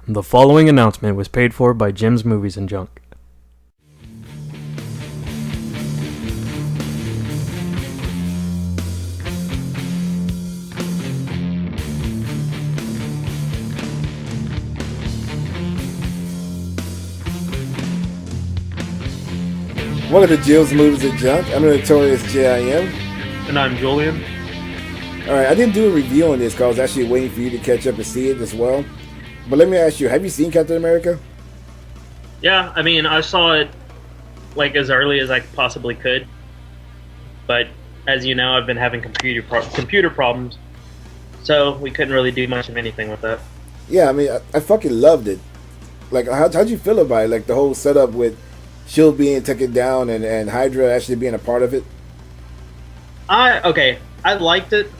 The following announcement was paid for by Jim's Movies and Junk. Welcome to Jim's Movies and Junk. I'm the notorious JIM. And I'm Julian. Alright, I didn't do a review on this because I was actually waiting for you to catch up and see it as well. But let me ask you, have you seen Captain America? Yeah, I mean, I saw it like as early as I possibly could. But as you know, I've been having computer problems. So we couldn't really do much of anything with that. Yeah, I mean, I fucking loved it. Like, how'd you feel about it? Like, the whole setup with S.H.I.E.L.D. being taken down and Hydra actually being a part of it? I liked it.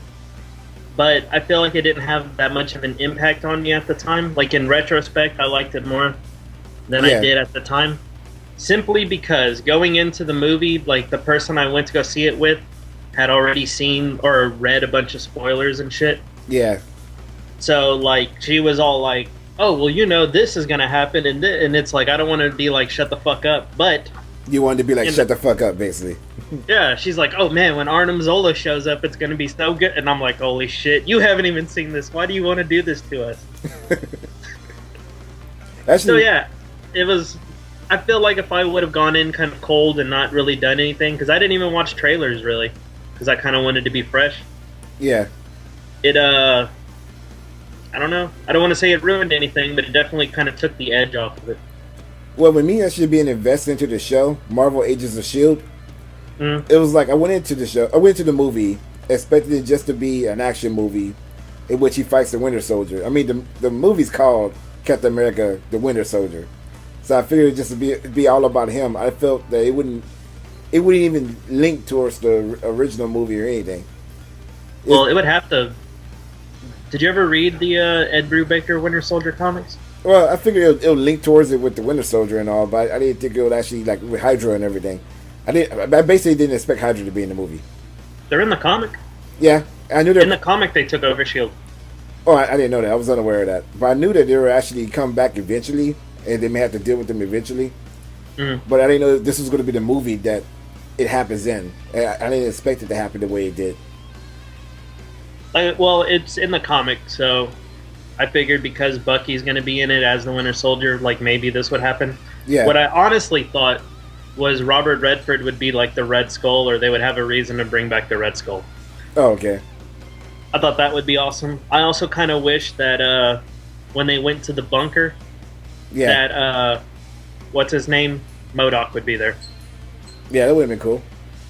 But I feel like it didn't have that much of an impact on me at the time. Like, in retrospect, I liked it more than I did at the time. Simply because going into the movie, like, the person I went to go see it with had already seen or read a bunch of spoilers and shit. Yeah. So, like, she was all like, oh, well, you know, this is going to happen. And it's like, I don't want to be like, shut the fuck up. But you wanted to be like, shut the fuck up, basically. Yeah, she's like, oh man, when Arnim Zola shows up, it's going to be so good. And I'm like, holy shit, you haven't even seen this. Why do you want to do this to us? Actually, so yeah, it was, I feel like if I would have gone in kind of cold and not really done anything, because I didn't even watch trailers really, because I kind of wanted to be fresh. Yeah. It, I don't know. I don't want to say it ruined anything, but it definitely kind of took the edge off of it. Well, with me actually being invested into the show, Marvel Agents of S.H.I.E.L.D., it was like I went into the movie expecting it just to be an action movie in which he fights the Winter Soldier. I mean, the movie's called Captain America: The Winter Soldier, so I figured it just to be all about him. I felt that it wouldn't even link towards the original movie or anything. Well, it would have to. Did you ever read the Ed Brubaker Winter Soldier comics? Well, I figured it'll link towards it with the Winter Soldier and all, but I didn't think it would actually, like, with Hydra and everything. I basically didn't expect Hydra to be in the movie. They're in the comic. Yeah, I knew in the comic they took over S.H.I.E.L.D. Oh, I didn't know that. I was unaware of that. But I knew that they were actually come back eventually, and they may have to deal with them eventually. Mm-hmm. But I didn't know this was going to be the movie that it happens in. I didn't expect it to happen the way it did. Well, it's in the comic, so I figured because Bucky's going to be in it as the Winter Soldier, like maybe this would happen. Yeah. What I honestly thought was Robert Redford would be like the Red Skull, or they would have a reason to bring back the Red Skull. Oh, okay. I thought that would be awesome. I also kind of wish that when they went to the bunker, that, what's his name? MODOK would be there. Yeah, that would have been cool.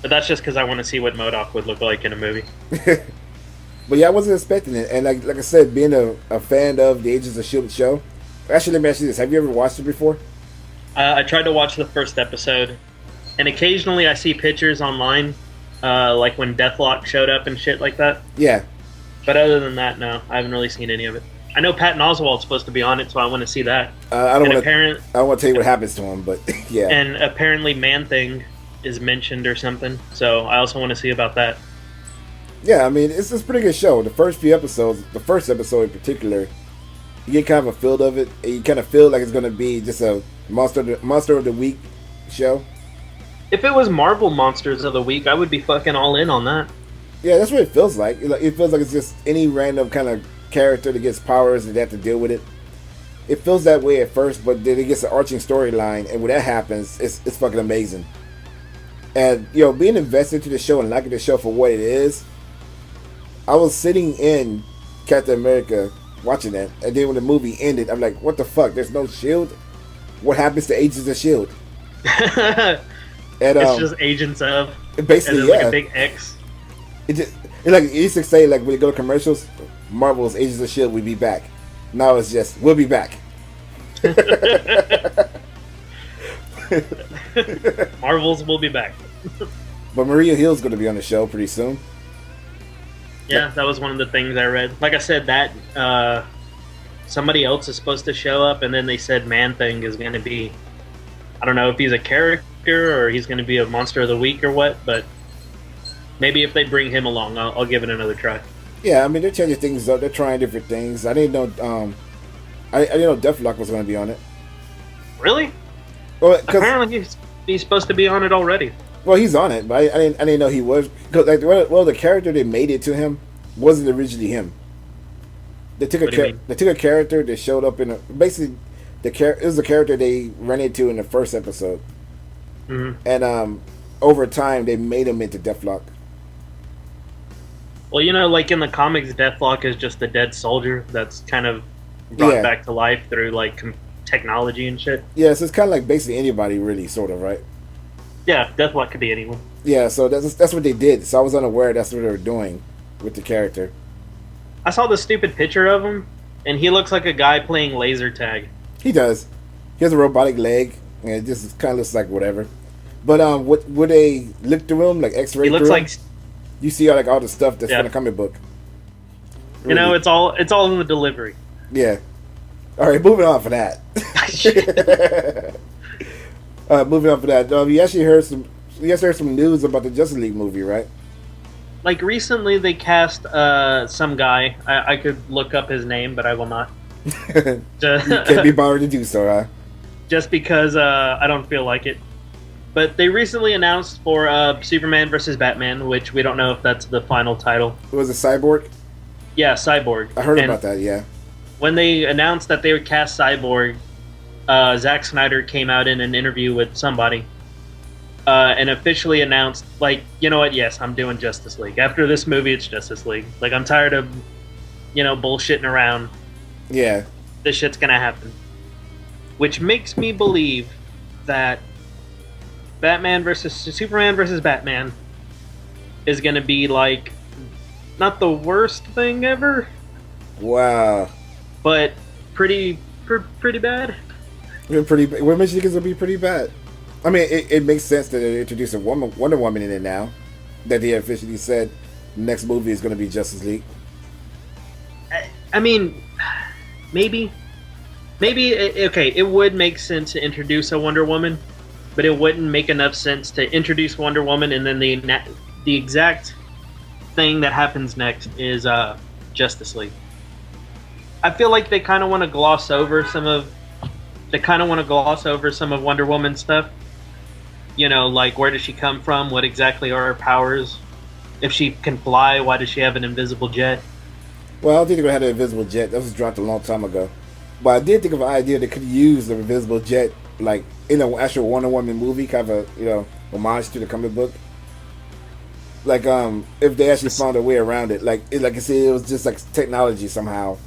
But that's just because I want to see what MODOK would look like in a movie. But yeah, I wasn't expecting it. And like I said, being a fan of the Agents of S.H.I.E.L.D. show, actually, let me ask you this. Have you ever watched it before? I tried to watch the first episode, and occasionally I see pictures online, like when Deathlock showed up and shit like that. Yeah. But other than that, no, I haven't really seen any of it. I know Patton Oswalt's supposed to be on it, so I want to see that. I don't want to tell you what happens to him, but yeah. And apparently Man-Thing is mentioned or something, so I also want to see about that. Yeah, I mean, it's a pretty good show. The first few episodes, the first episode in particular, you get kind of a feel of it, and you kind of feel like it's going to be just a Monster of the Week show. If it was Marvel Monsters of the Week, I would be fucking all in on that. Yeah, that's what it feels like. It feels like it's just any random kind of character that gets powers and they have to deal with it. It feels that way at first, but then it gets an arching storyline, and when that happens, it's fucking amazing. And, being invested into the show and liking the show for what it is, I was sitting in Captain America watching that, and then when the movie ended, I'm like, what the fuck? There's no S.H.I.E.L.D.? What happens to Agents of S.H.I.E.L.D.? And, it's just Agents of. Basically, and like a big X. It's like it used to say, like when you go to commercials, Marvel's Agents of S.H.I.E.L.D. will be back. Now it's just, we'll be back. Marvel's will be back. But Maria Hill's going to be on the show pretty soon. Yeah, that was one of the things I read. Like I said, that somebody else is supposed to show up, and then they said Man-Thing is going to be, I don't know if he's a character or he's going to be a Monster of the Week or what, but maybe if they bring him along, I'll give it another try. Yeah, I mean, they're changing things up. They're trying different things. I didn't know I didn't know Deathlock was going to be on it. Really? Well, apparently he's supposed to be on it already. Well, he's on it, but I didn't know he was. Cause like, well, the character they made it to him wasn't originally him. They took a character that showed up in basically it was the character they ran into in the first episode, and over time they made him into Deathlock. Well, like in the comics, Deathlock is just a dead soldier that's kind of brought back to life through like technology and shit. Yeah, so it's kind of like basically anybody, really, sort of, right? Yeah, Deathlock could be anyone. Yeah, so that's what they did. So I was unaware that's what they were doing with the character. I saw the stupid picture of him, and he looks like a guy playing laser tag. He does. He has a robotic leg, and it just kind of looks like whatever. But would they look through him, like X-ray? He looks like you see all the stuff that's in the comic book. Really. It's all in the delivery. Yeah. All right, moving on for that. Moving on for that. You actually heard some news about the Justice League movie, right? Like recently, they cast some guy. I could look up his name, but I will not. You can't be bothered to do so, huh? Just because I don't feel like it. But they recently announced for Superman versus Batman, which we don't know if that's the final title. Was it Cyborg? Yeah, Cyborg. I heard about that, yeah. When they announced that they would cast Cyborg, Zack Snyder came out in an interview with somebody and officially announced, like, you know what, yes, I'm doing Justice League. After this movie, it's Justice League. Like, I'm tired of, bullshitting around. Yeah. This shit's gonna happen. Which makes me believe that Superman versus Batman is gonna be, like, not the worst thing ever. Wow. But pretty bad. What makes you think it's gonna be pretty bad? I mean, it makes sense that they introduced a Wonder Woman in it now. That they officially said the next movie is gonna be Justice League. I mean, maybe, okay, it would make sense to introduce a Wonder Woman, but it wouldn't make enough sense to introduce Wonder Woman and then the exact thing that happens next is Justice League. I feel like they kind of want to gloss over some of Wonder Woman's stuff. Like, where does she come from? What exactly are her powers? If she can fly, why does she have an invisible jet? Well, I don't think they're going to have an invisible jet. That was dropped a long time ago. But I did think of an idea they could use the invisible jet, like, in an actual Wonder Woman movie, kind of a, homage to the comic book. Like, if they actually found a way around it. Like I said, it was just like technology somehow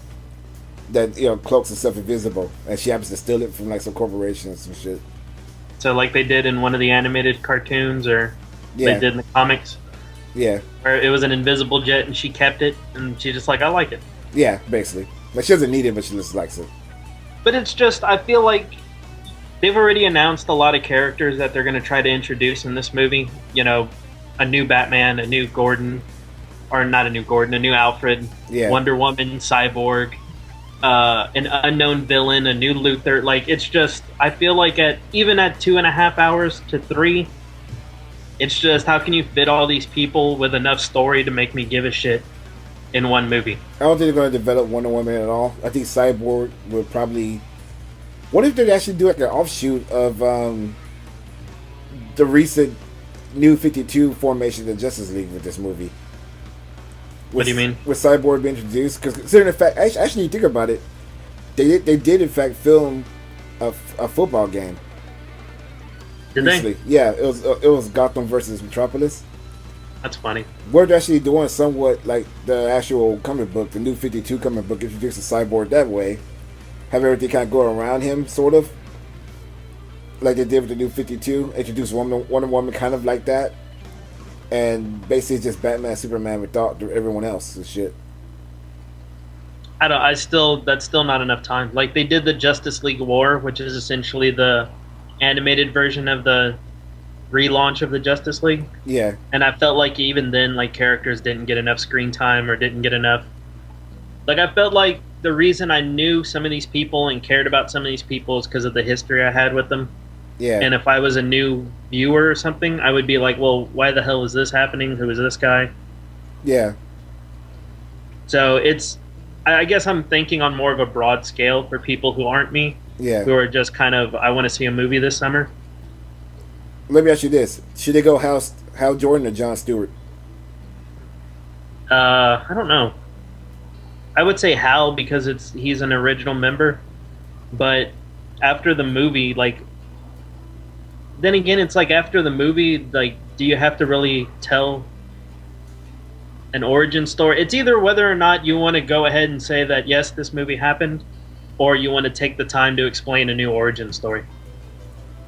that, cloaks herself invisible. And she happens to steal it from, like, some corporation and some shit. So, like they did in one of the animated cartoons, or they did in the comics? Yeah. Where it was an invisible jet and she kept it, and she's just like, I like it. Yeah, basically. Like, she doesn't need it, but she just likes it. But it's just, I feel like they've already announced a lot of characters that they're going to try to introduce in this movie. A new Batman, a new Gordon, or not a new Gordon, a new Alfred, Wonder Woman, Cyborg, an unknown villain, a new Luthor. Like, it's just, I feel like even at 2.5 hours to 3, it's just, how can you fit all these people with enough story to make me give a shit in one movie? I don't think they're going to develop Wonder Woman at all. I think Cyborg would probably... What if they actually do like an offshoot of the recent New 52 formation of Justice League with this movie? What do you mean? With Cyborg being introduced? Because considering the fact, actually, you think about it, they did in fact film a football game. Did recently. They? Yeah, it was Gotham versus Metropolis. That's funny. We're actually doing somewhat like the actual comic book, the New 52 comic book, introducing Cyborg that way. Have everything kind of go around him, sort of. Like they did with the New 52. Introduce Wonder Woman kind of like that. And basically just Batman, Superman without everyone else and shit. That's still not enough time. Like, they did the Justice League War, which is essentially the animated version of the relaunch of the Justice League. Yeah. And I felt like even then, like, characters didn't get enough screen time or didn't get enough. Like, I felt like the reason I knew some of these people and cared about some of these people is because of the history I had with them. Yeah. And if I was a new viewer or something, I would be like, well, why the hell is this happening? Who is this guy? Yeah. So I guess I'm thinking on more of a broad scale for people who aren't me, Yeah. who are just kind of, I want to see a movie this summer. Let me ask you this: should they go Hal Jordan or Jon Stewart? I don't know. I would say Hal because he's an original member, but after the movie, like, then again, it's like after the movie, like, do you have to really tell an origin story? It's either whether or not you want to go ahead and say that yes, this movie happened, or you want to take the time to explain a new origin story.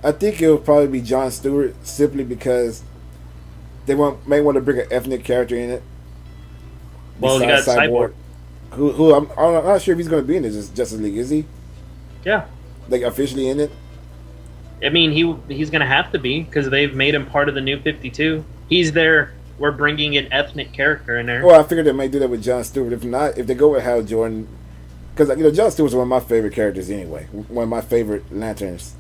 I think it'll probably be Jon Stewart simply because they may want to bring an ethnic character in it. Well, you got Cyborg. Who I'm not sure if he's going to be in this Justice League, is he? Yeah. Like officially in it? I mean, he's going to have to be because they've made him part of the New 52. He's there. We're bringing an ethnic character in there. Well, I figured they might do that with Jon Stewart. If not, if they go with Hal Jordan, because Jon Stewart's one of my favorite characters anyway. One of my favorite Lanterns,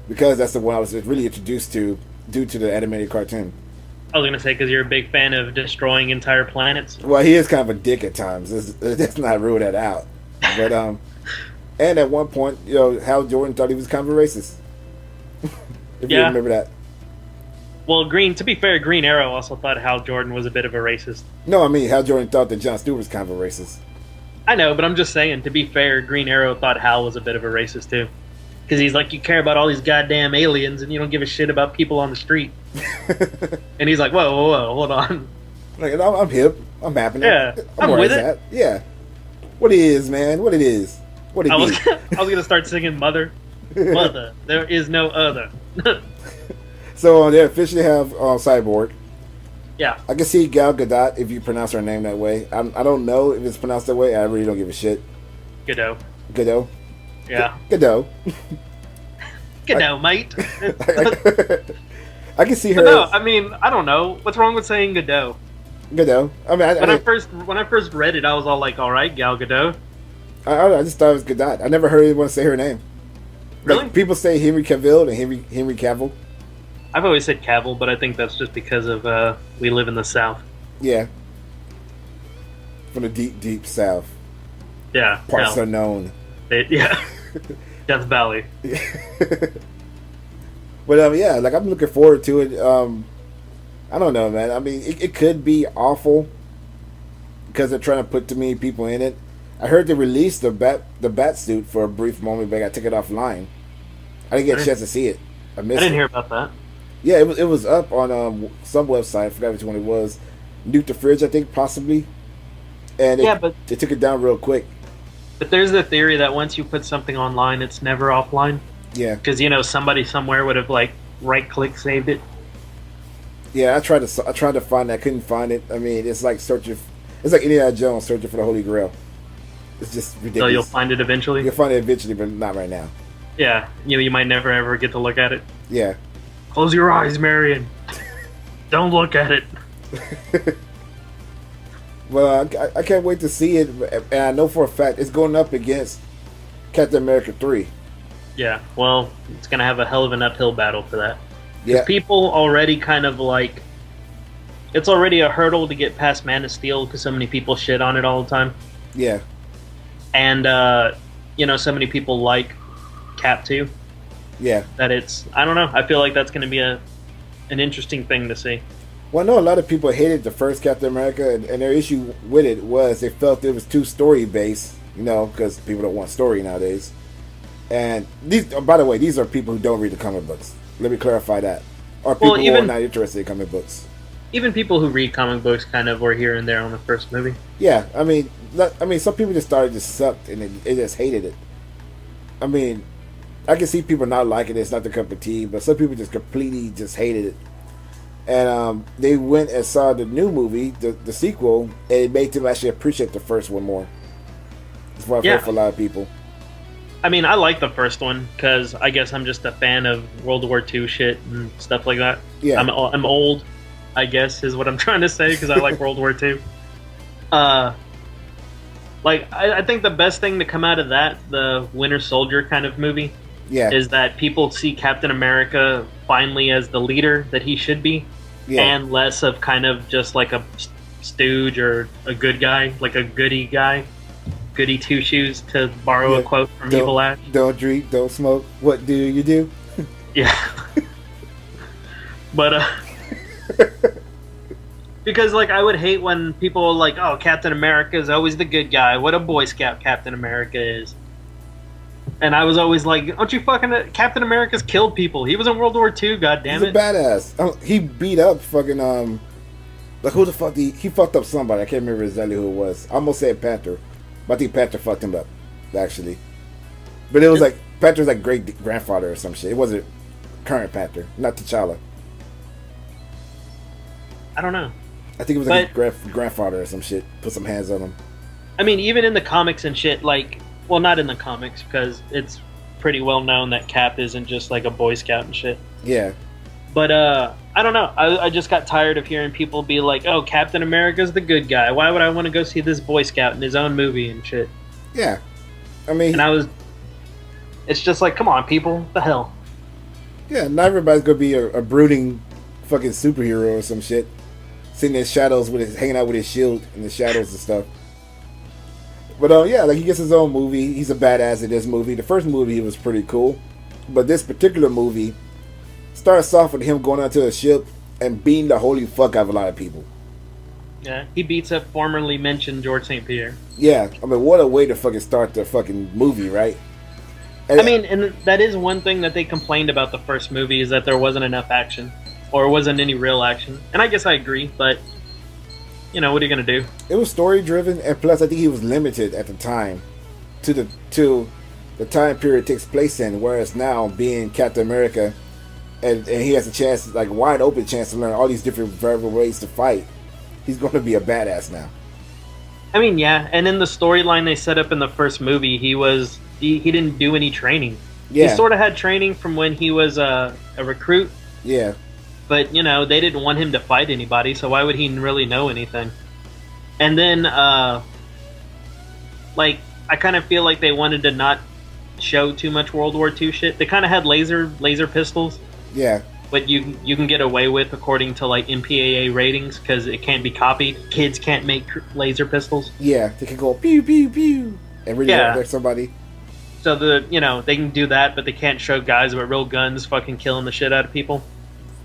because that's the one I was really introduced to due to the animated cartoon. I was going to say because you're a big fan of destroying entire planets. Well, he is kind of a dick at times. Let's not rule that out. But and at one point, Hal Jordan thought he was kind of a racist. If you remember that. Well, to be fair, Green Arrow also thought Hal Jordan was a bit of a racist. No, I mean, Hal Jordan thought that Jon Stewart was kind of a racist. I know, but I'm just saying, to be fair, Green Arrow thought Hal was a bit of a racist, too. Because he's like, you care about all these goddamn aliens, and you don't give a shit about people on the street. And he's like, whoa, hold on. Like, I'm hip. I'm happening. Yeah, I'm with it. At. Yeah. What it is, man. What it is. What it is. I was going to start singing Mother. Mother, there is no other. So they officially have Cyborg. Yeah. I can see Gal Gadot if you pronounce her name that way. I don't know if it's pronounced that way. I really don't give a shit. Godot. Godot? Yeah. Godot. Godot, mate. I can see her. No, I mean, I don't know. What's wrong with saying Godot? Godot. I mean, when I first read it, I was all like, all right, Gal Gadot. I just thought it was Gadot. I never heard anyone say her name. Really? Like, people say Henry Cavill and Henry Cavill. I've always said Cavill, but I think that's just because of we live in the South. Yeah. From the deep, deep South. Yeah. Parts unknown. Yeah. Death Valley. But yeah, like I'm looking forward to it. I don't know, man. I mean, it could be awful because they're trying to put too many people in it. I heard they released the bat suit for a brief moment, but I took it offline. I didn't get a chance to see it. I didn't hear about that. Yeah, it was up on some website. I forgot which one it was. Nuke the Fridge, I think, possibly. And they took it down real quick. But there's the theory that once you put something online, it's never offline. Yeah. Because somebody somewhere would have like right-click saved it. Yeah, I tried to find that, couldn't find it. I mean, it's like it's like Indiana Jones searching for the Holy Grail. It's just ridiculous. So you'll find it eventually? You'll find it eventually, but not right now. Yeah, you might never ever get to look at it. Yeah. Close your eyes, Marion. Don't look at it. Well, I can't wait to see it, and I know for a fact it's going up against Captain America 3. Yeah, well, it's going to have a hell of an uphill battle for that. Yeah. People already kind of like... It's already a hurdle to get past Man of Steel because so many people shit on it all the time. Yeah. And, so many people like Cap 2. Yeah. That I don't know, I feel like that's going to be an interesting thing to see. Well, I know a lot of people hated the first Captain America, and their issue with it was they felt it was too story-based, because people don't want story nowadays. And by the way, these are people who don't read the comic books. Let me clarify that. Or people who are not interested in comic books. Even people who read comic books kind of were here and there on the first movie. Yeah, I mean, some people just started just sucked and they just hated it. I mean, I can see people not liking it. It's not their cup of tea, but some people just completely just hated it. And they went and saw the new movie, the sequel, and it made them actually appreciate the first one more. That's what I've heard for a lot of people. I mean, I like the first one because I guess I'm just a fan of World War II shit and stuff like that. Yeah, I'm old, I guess, is what I'm trying to say because I like World War II. I think the best thing to come out of that, the Winter Soldier kind of movie, is that people see Captain America finally as the leader that he should be, and less of kind of just like a stooge or a good guy, like a goody guy. goody two shoes, to borrow a quote from Evil Ash. Don't drink, don't smoke. What do you do? Yeah. But because like I would hate when people are like, oh, Captain America is always the good guy. What a Boy Scout Captain America is. And I was always like, don't you fucking... Captain America's killed people. He was in World War II, goddammit. He's a badass. He beat up fucking, like, who the fuck... He fucked up somebody. I can't remember exactly who it was. I almost said Panther. But I think Panther fucked him up, actually. But it was like... Panther's like great-grandfather or some shit. It wasn't current Panther. Not T'Challa. I don't know. I think it was like his grandfather or some shit. Put some hands on him. I mean, even in the comics and shit, like... Well, not in the comics, because it's pretty well known that Cap isn't just like a Boy Scout and shit. Yeah. But, I don't know. I just got tired of hearing people be like, oh, Captain America's the good guy. Why would I want to go see this Boy Scout in his own movie and shit? Yeah. I mean... And it's just like, come on, people. What the hell? Yeah, not everybody's going to be a brooding fucking superhero or some shit. Sitting in shadows hanging out with his shield in the shadows and stuff. But yeah, like he gets his own movie. He's a badass in this movie. The first movie was pretty cool, but this particular movie starts off with him going onto a ship and beating the holy fuck out of a lot of people. Yeah, he beats up formerly mentioned George St. Pierre. Yeah, I mean, what a way to fucking start the fucking movie, right? I mean, and that is one thing that they complained about the first movie, is that there wasn't enough action, or wasn't any real action. And I guess I agree, but you know, what are you gonna do? It was story driven, and plus I think he was limited at the time to the time period it takes place in, whereas now being Captain America and he has a chance, like wide open chance to learn all these different variable ways to fight, he's gonna be a badass now. I mean, yeah, and in the storyline they set up in the first movie, he didn't do any training. Yeah. He sort of had training from when he was a recruit. Yeah. But, you know, they didn't want him to fight anybody, so why would he really know anything? And then, like, I kind of feel like they wanted to not show too much World War II shit. They kind of had laser pistols. Yeah. But you can get away with, according to, like, MPAA ratings, because it can't be copied. Kids can't make laser pistols. Yeah, they can go pew, pew, pew, and really hurt somebody. So, they can do that, but they can't show guys with real guns fucking killing the shit out of people.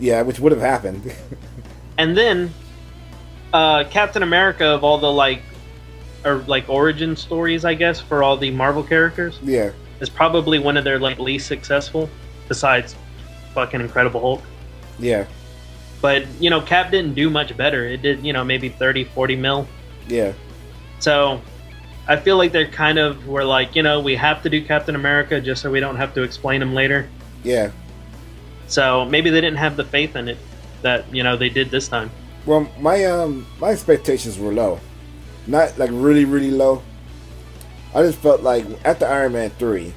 Yeah, which would have happened. And then, Captain America, of all the origin stories, I guess, for all the Marvel characters, is probably one of their least successful, besides fucking Incredible Hulk. Yeah. But Cap didn't do much better. It did maybe 30-40 mil. Yeah. So I feel like they kind of were like, we have to do Captain America just so we don't have to explain him later. Yeah. So maybe they didn't have the faith in it that they did this time. Well, my expectations were low, not like really really low. I just felt like after Iron Man 3,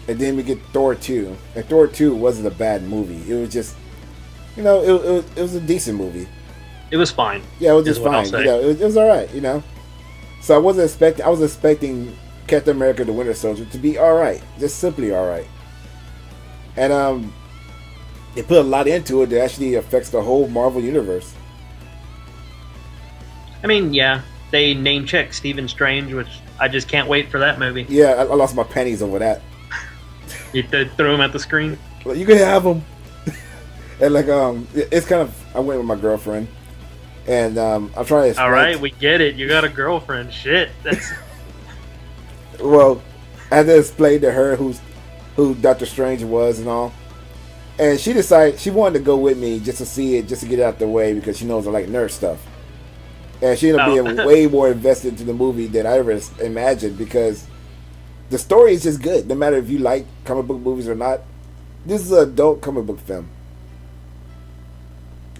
and then we get Thor 2, and Thor 2 wasn't a bad movie. It was just, it was a decent movie. It was fine. Yeah, it was just fine. It was all right. So I was expecting Captain America: The Winter Soldier to be all right, just simply all right, and they put a lot into it that actually affects the whole Marvel universe. I mean, yeah, they name-checked Stephen Strange, which I just can't wait for that movie. Yeah, I lost my panties over that. You threw him at the screen? Like, you can have them. And like, it's kind of, I went with my girlfriend, and I'm trying to... All right, we get it. You got a girlfriend. Shit. That's... Well, I had to explain to her who Doctor Strange was and all. And she decided she wanted to go with me just to see it, just to get it out the way, because she knows I like nerd stuff. And she ended up being way more invested into the movie than I ever imagined, because the story is just good. No matter if you like comic book movies or not, this is an adult comic book film.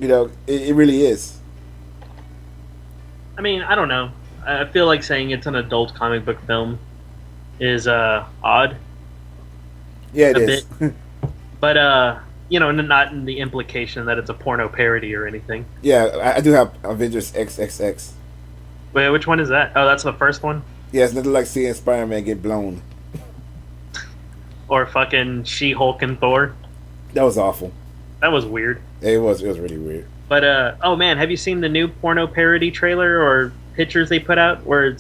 It really is. I mean, I don't know. I feel like saying it's an adult comic book film is odd. Yeah, it is. But, not in the implication that it's a porno parody or anything. Yeah, I do have Avengers XXX. Wait, which one is that? Oh, that's the first one? Yeah, it's nothing like seeing Spider-Man get blown. Or fucking She-Hulk and Thor. That was awful. That was weird. It was really weird. But, oh man, have you seen the new porno parody trailer or pictures they put out where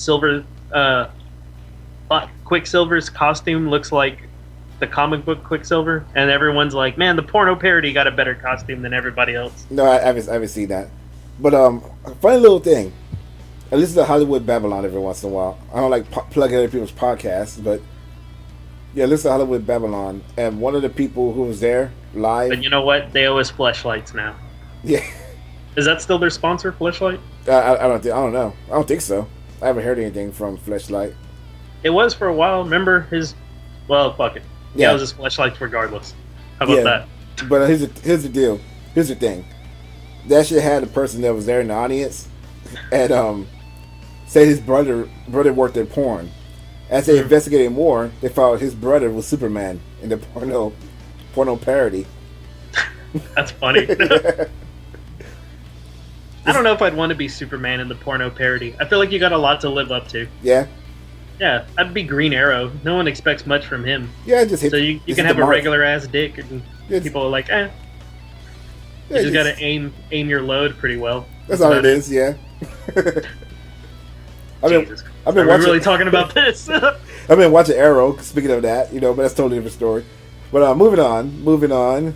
fuck, Quicksilver's costume looks like the comic book Quicksilver, and everyone's like, man, the porno parody got a better costume than everybody else. No, I haven't seen that. But funny little thing. I listen to Hollywood Babylon every once in a while. I don't like plugging other people's podcasts, but yeah, listen to Hollywood Babylon. And one of the people who was there live. But you know what? They owe us fleshlights now. Yeah. Is that still their sponsor, Fleshlight? I don't know. I don't think so. I haven't heard anything from Fleshlight. It was for a while. Remember his? Well, fuck it. Yeah, it was his fleshlights regardless. How about that? But here's the deal. Here's the thing. They actually had a person that was there in the audience, and said his brother worked in porn. As they investigated more, they found his brother was Superman in the porno parody. That's funny. I don't know if I'd want to be Superman in the porno parody. I feel like you got a lot to live up to. Yeah. Yeah, I'd be Green Arrow. No one expects much from him. Yeah, just hit. So you can have a regular ass dick, and people are like, eh. You just gotta aim your load pretty well. That's all it is. Yeah. Jesus. I've been watching, really talking about this. I've been watching Arrow. Speaking of that, but that's a totally different story. But moving on.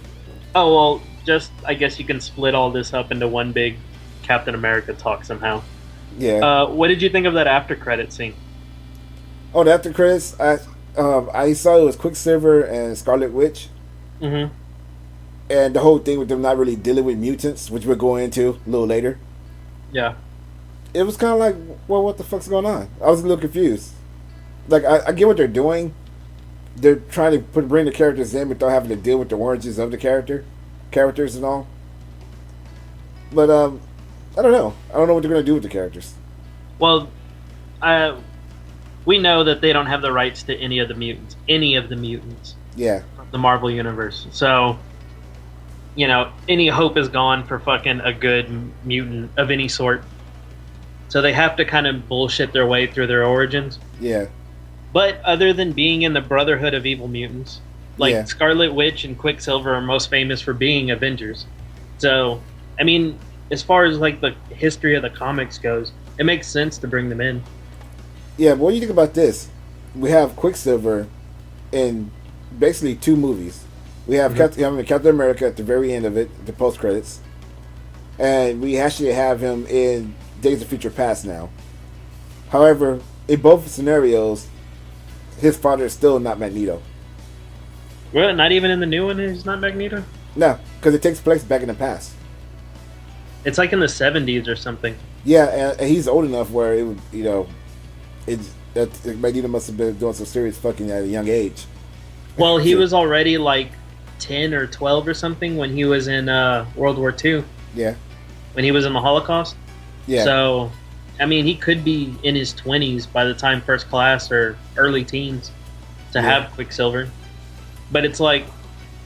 Oh well, I guess you can split all this up into one big Captain America talk somehow. Yeah. What did you think of that after credit scene? Oh, the after credits. I saw it was Quicksilver and Scarlet Witch. Mm-hmm. And the whole thing with them not really dealing with mutants, which we'll go into a little later. Yeah. It was kind of like, well, what the fuck's going on? I was a little confused. Like, I get what they're doing. They're trying to bring the characters in without having to deal with the origins of the characters and all. But I don't know. I don't know what they're going to do with the characters. Well, we know that they don't have the rights to any of the mutants. Yeah. From the Marvel Universe. So, any hope is gone for fucking a good mutant of any sort. So they have to kind of bullshit their way through their origins. Yeah. But other than being in the Brotherhood of Evil Mutants, Scarlet Witch and Quicksilver are most famous for being Avengers. So, I mean, as far as the history of the comics goes, it makes sense to bring them in. Yeah, but what do you think about this? We have Quicksilver in basically 2 movies. We have Captain America at the very end of it, the post credits, and we actually have him in Days of Future Past now. However, in both scenarios, his father is still not Magneto. Well, not even in the new one, he's not Magneto? No, because it takes place back in the past. It's like in the 70s or something. Yeah, and he's old enough where it would, Magneto must have been doing some serious fucking at a young age. Well, he was already 10 or 12 or something when he was in World War II. Yeah. When he was in the Holocaust. Yeah. So, I mean, he could be in his 20s by the time First Class or early teens to have Quicksilver. But it's I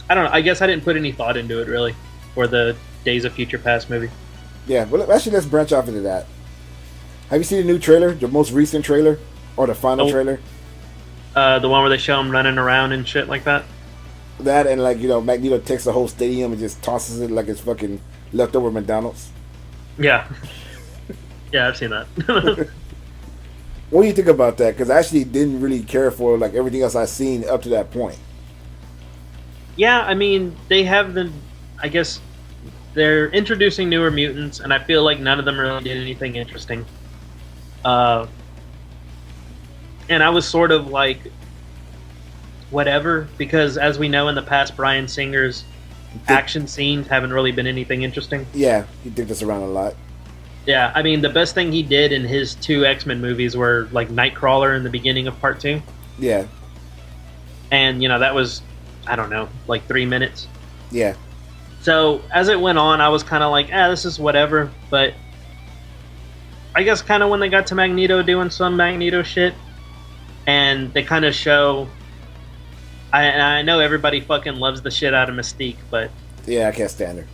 don't know. I guess I didn't put any thought into it, really, for the Days of Future Past movie. Yeah, well, actually, let's branch off into that. Have you seen the new trailer, the most recent trailer, or the final trailer? The one where they show him running around and shit like that? That and, Magneto takes the whole stadium and just tosses it like it's fucking leftover McDonald's. Yeah. Yeah, I've seen that. What do you think about that? Because I actually didn't really care for everything else I've seen up to that point. Yeah, I mean, they have I guess they're introducing newer mutants, and I feel like none of them really did anything interesting. And I was sort of whatever, because as we know in the past, Bryan Singer's action scenes haven't really been anything interesting. Yeah, he did this around a lot. Yeah, I mean, the best thing he did in his 2 X-Men movies were Nightcrawler in the beginning of Part 2. Yeah. And, that was, I don't know, 3 minutes. Yeah. So, as it went on, I was kind of this is whatever. But I guess kind of when they got to Magneto doing some Magneto shit, and they kind of show... I know everybody fucking loves the shit out of Mystique, but... Yeah, I can't stand her.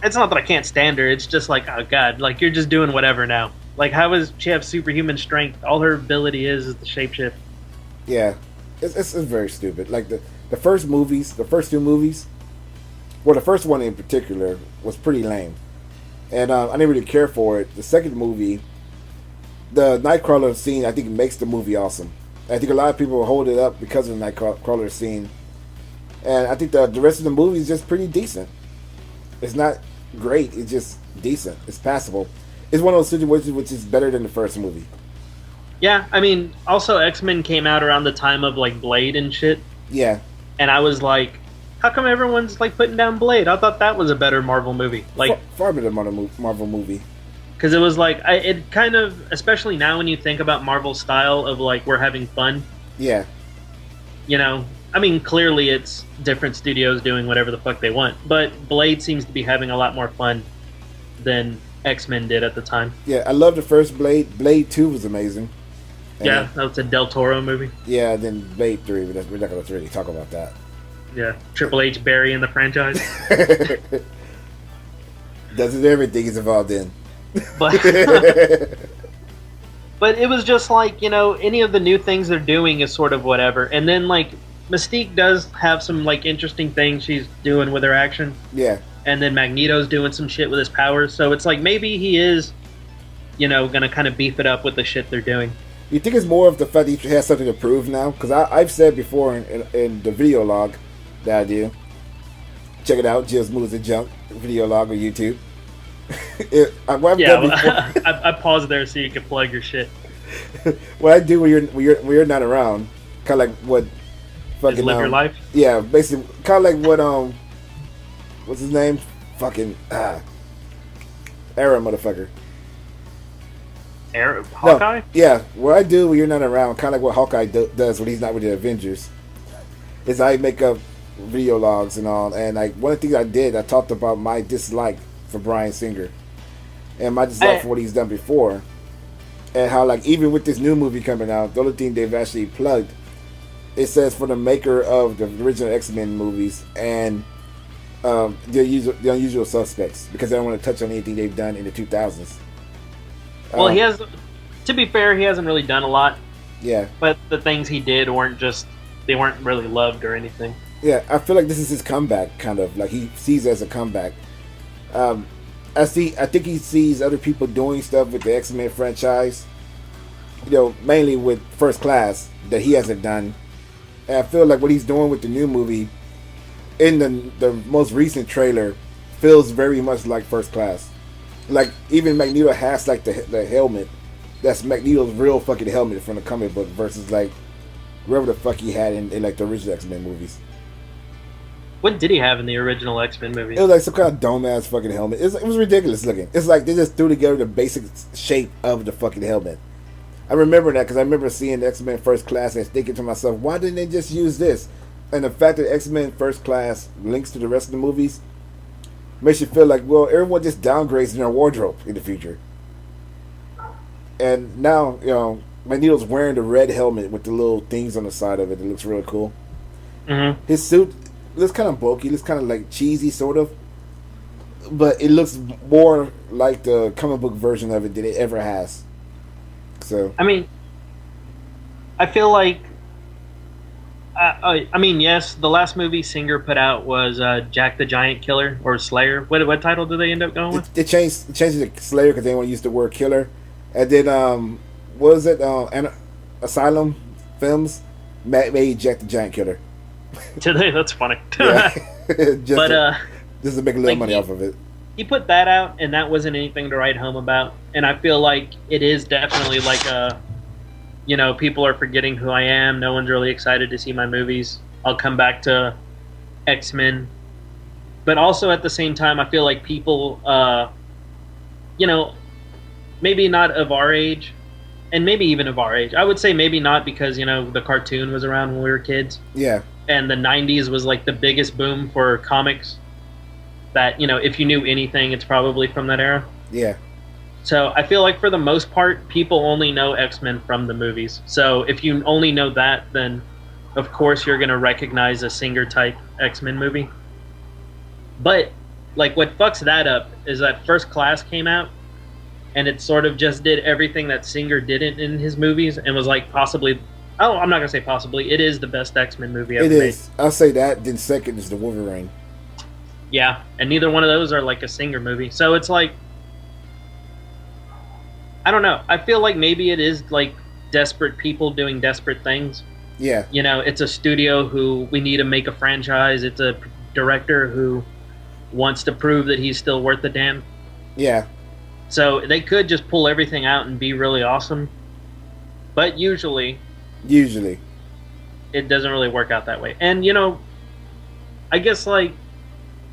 It's not that I can't stand her, it's just oh god, you're just doing whatever now. How does she have superhuman strength? All her ability is the shapeshift. Yeah, it's very stupid. The first 2 movies, well, the first one in particular was pretty lame. And I didn't really care for it. The second movie, the Nightcrawler scene, I think makes the movie awesome. I think a lot of people hold it up because of the Nightcrawler scene. And I think the rest of the movie is just pretty decent. It's not great. It's just decent. It's passable. It's one of those situations which is better than the first movie. Yeah, I mean, also X-Men came out around the time of like Blade and shit. Yeah. And I was like, how come everyone's like putting down Blade? I thought that was a better Marvel movie. Like far better Marvel movie. Because it was like, it kind of, especially now when you think about Marvel's style of like, we're having fun. Yeah. You know, I mean, clearly it's different studios doing whatever the fuck they want. But Blade seems to be having a lot more fun than X-Men did at the time. Yeah, I love the first Blade. Blade 2 was amazing. And yeah, that was a Del Toro movie. Yeah, then Blade 3, but we're not going to really talk about that. Yeah, Triple H burying the franchise. Doesn't everything is involved in. But, but it was just like, you know, any of the new things they're doing is sort of whatever. And then, like, Mystique does have some, like, interesting things she's doing with her action. Yeah. And then Magneto's doing some shit with his powers. So it's like maybe he is, you know, going to kind of beef it up with the shit they're doing. You think it's more of the fact that he has something to prove now? Because I've said before in the video log that I do. Check it out, Jill's Moves and Junk video log on YouTube. I paused there so you could plug your shit. What I do when you're not around, kind of like what fucking just live your life. Yeah, basically, kind of like what what's his name? Fucking Arrow motherfucker. Arrow Hawkeye. No, yeah, what I do when you're not around, kind of like what Hawkeye does when he's not with the Avengers, is I make up video logs and all. And like one of the things I did, I talked about my dislike for Bryan Singer and my dislike for what he's done before, and how like even with this new movie coming out, the only thing they've actually plugged, it says for the maker of the original X-Men movies and the Unusual Suspects, because they don't want to touch on anything they've done in the 2000s. Well, he has. To be fair, he hasn't really done a lot. Yeah. But the things he did weren't really loved or anything. Yeah, I feel like this is his comeback, kind of like he sees it as a comeback. I think he sees other people doing stuff with the X-Men franchise, you know, mainly with First Class that he hasn't done. And I feel like what he's doing with the new movie, in the most recent trailer, feels very much like First Class. Like even Magneto has like the helmet that's Magneto's real fucking helmet from the comic book versus like whatever the fuck he had in like the original X-Men movies. What did he have in the original X-Men movie? It was like some kind of dome ass fucking helmet. It was ridiculous looking. It's like they just threw together the basic shape of the fucking helmet. I remember that because I remember seeing the X-Men First Class and thinking to myself, why didn't they just use this? And the fact that X-Men First Class links to the rest of the movies makes you feel like, well, everyone just downgrades in their wardrobe in the future. And now, you know, Magneto's wearing the red helmet with the little things on the side of it. It looks really cool. Mm-hmm. His suit looks kind of bulky. It looks kind of like cheesy, sort of. But it looks more like the comic book version of it than it ever has. So, I mean, I feel like, I mean, yes, the last movie Singer put out was Jack the Giant Killer or Slayer. What title did they end up going with? They changed it to Slayer because they didn't want to use the word killer. And then, what was it? Asylum Films made Jack the Giant Killer. Today, that's funny. just to make a little money off of it. He put that out, and that wasn't anything to write home about. And I feel like it is definitely like a, you know, people are forgetting who I am. No one's really excited to see my movies. I'll come back to X-Men. But also at the same time, I feel like people, you know, maybe not of our age, and maybe even of our age. I would say maybe not because, you know, the cartoon was around when we were kids. Yeah. And the 90s was like the biggest boom for comics. That, you know, if you knew anything, it's probably from that era. Yeah. So I feel like for the most part, people only know X-Men from the movies. So if you only know that, then of course you're going to recognize a Singer-type X-Men movie. But, like, what fucks that up is that First Class came out, and it sort of just did everything that Singer didn't in his movies, and was like possibly... Oh, I'm not going to say possibly. It is the best X-Men movie ever made. It is. I'll say that. Then second is the Wolverine. Yeah, and neither one of those are like a Singer movie. So it's like... I don't know. I feel like maybe it is like desperate people doing desperate things. Yeah. You know, it's a studio who we need to make a franchise. It's a director who wants to prove that he's still worth a damn. Yeah. So they could just pull everything out and be really awesome. But usually it doesn't really work out that way. And, you know, I guess, like,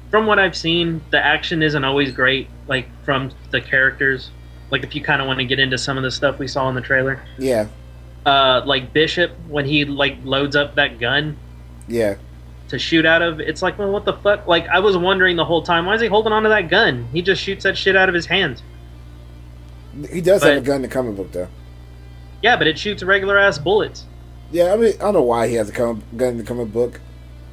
from what I've seen, the action isn't always great, like, from the characters. Like, if you kind of want to get into some of the stuff we saw in the trailer. Yeah. Like, Bishop, when he, like, loads up that gun. Yeah. To shoot out of, it's like, well, what the fuck? Like, I was wondering the whole time, why is he holding on to that gun? He just shoots that shit out of his hands. He does have a gun in the comic book, though. Yeah, but it shoots regular-ass bullets. Yeah, I mean, I don't know why he has a gun in the comic book,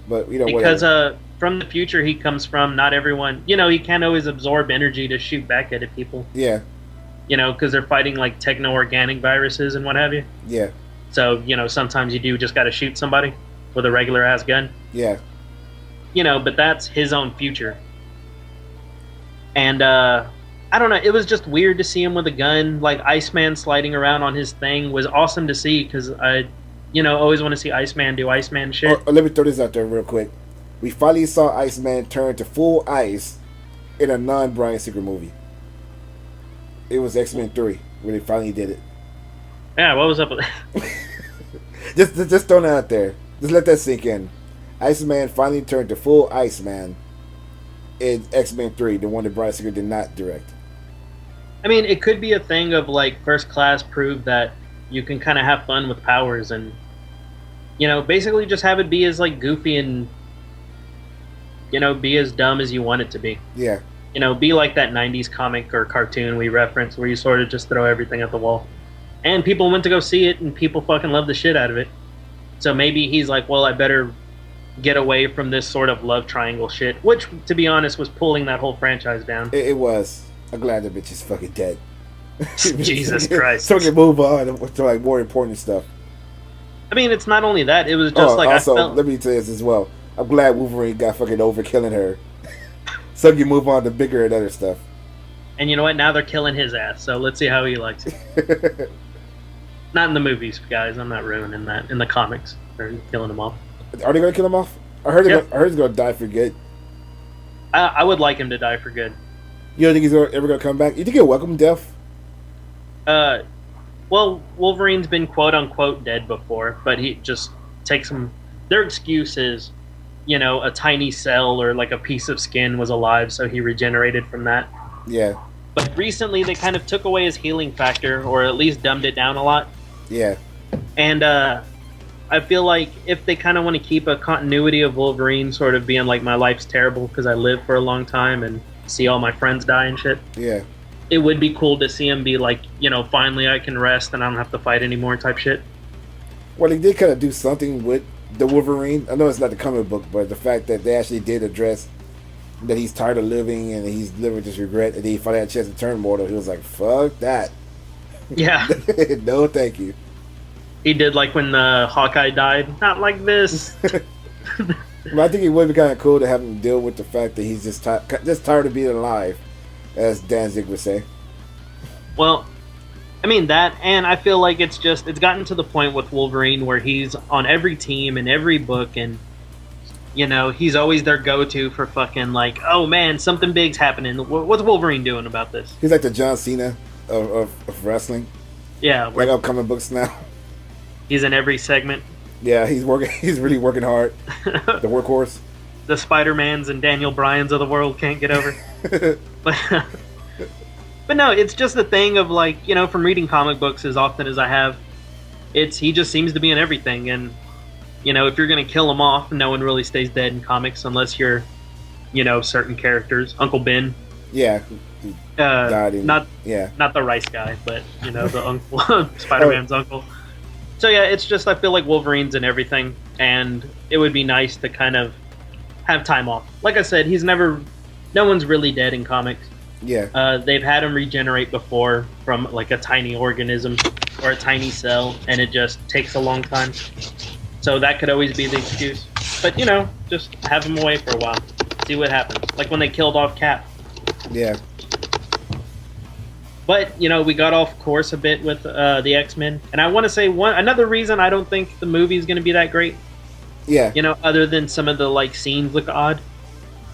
but, you know, because whatever. From the future he comes from, not everyone, you know, he can't always absorb energy to shoot back at people. Yeah. You know, because they're fighting, like, techno-organic viruses and what have you. Yeah. So, you know, sometimes you do just got to shoot somebody with a regular-ass gun. Yeah. You know, but that's his own future. And, I don't know, it was just weird to see him with a gun. Like, Iceman sliding around on his thing was awesome to see, because I, you know, always want to see Iceman do Iceman shit. Let me throw this out there real quick. We finally saw Iceman turn to full ice in a non-Bryan Singer movie. It was X-Men 3 when they finally did it. Yeah, what was up with that? just throwing it out there. Just let that sink in. Iceman finally turned to full Iceman in X-Men 3, the one that Bryan Singer did not direct. I mean, it could be a thing of, like, First Class proved that you can kind of have fun with powers and, you know, basically just have it be as, like, goofy and, you know, be as dumb as you want it to be. Yeah. You know, be like that 90s comic or cartoon we referenced where you sort of just throw everything at the wall. And people went to go see it, and people fucking love the shit out of it. So maybe he's like, well, I better get away from this sort of love triangle shit, which, to be honest, was pulling that whole franchise down. It was. I'm glad the bitch is fucking dead. Jesus Christ. So we can move on to, like, more important stuff. I mean, it's not only that, it was just like, also, I felt... let me tell you this as well. I'm glad Wolverine got fucking over killing her. So you move on to bigger and other stuff. And you know what? Now they're killing his ass, so let's see how he likes it. Not in the movies, guys. I'm not ruining that. In the comics, they're killing him off. Are they going to kill him off? I heard he's going to die for good. I would like him to die for good. You don't think he's ever going to come back? You think he'll welcome death? Well, Wolverine's been quote-unquote dead before, but he just takes him... Their excuse is, you know, a tiny cell or, like, a piece of skin was alive, so he regenerated from that. Yeah. But recently they kind of took away his healing factor, or at least dumbed it down a lot. Yeah. And, I feel like if they kind of want to keep a continuity of Wolverine sort of being like, my life's terrible because I lived for a long time and see all my friends die and shit. Yeah. It would be cool to see him be like, you know, finally I can rest and I don't have to fight anymore type shit. Well, they did kind of do something with the Wolverine. I know it's not the comic book, but the fact that they actually did address that he's tired of living and he's living with this regret, and he finally had a chance to turn mortal. He was like, fuck that. Yeah. No, thank you. He did like when Hawkeye died. Not like this. Well, I think it would be kind of cool to have him deal with the fact that he's just tired of being alive, as Danzig would say. Well, I mean that, and I feel like it's gotten to the point with Wolverine where he's on every team in every book, and you know he's always their go-to for fucking like, oh man, something big's happening. What's Wolverine doing about this? He's like the John Cena of wrestling. Yeah, like upcoming books now. He's in every segment. Yeah, he's working. He's really working hard. The workhorse. The Spider-Mans and Daniel Bryans of the world can't get over. But no, it's just a thing of like, you know, from reading comic books as often as I have, he just seems to be in everything. And, you know, if you're going to kill him off, no one really stays dead in comics unless you're, you know, certain characters. Uncle Ben. Yeah. Not the rice guy, but, you know, the uncle, Spider-Man's uncle. So yeah, it's just I feel like Wolverine's in everything, and it would be nice to kind of have time off. Like I said, no one's really dead in comics. Yeah. They've had him regenerate before from like a tiny organism or a tiny cell, and it just takes a long time. So that could always be the excuse. But you know, just have him away for a while, see what happens. Like when they killed off Cap. Yeah. But we got off course a bit with the X-Men, and I want to say another reason I don't think the movie is going to be that great. Yeah. Other than some of the scenes look odd,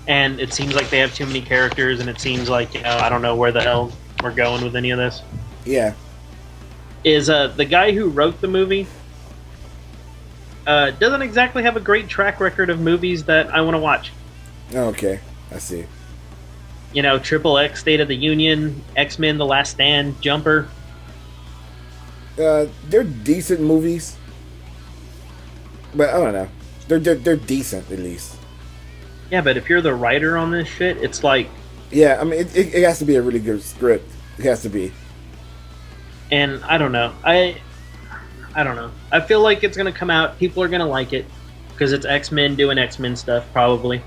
and it seems like they have too many characters, and it seems like I don't know where the hell we're going with any of this. Yeah. Is the guy who wrote the movie doesn't exactly have a great track record of movies that I want to watch. Okay, I see. Triple X, State of the Union, X-Men, The Last Stand, Jumper. They're decent movies, but I don't know. They're decent at least. Yeah, but if you're the writer on this shit, it's like... Yeah, I mean, it has to be a really good script. It has to be. And I don't know. I don't know. I feel like it's going to come out. People are going to like it because it's X-Men doing X-Men stuff, probably.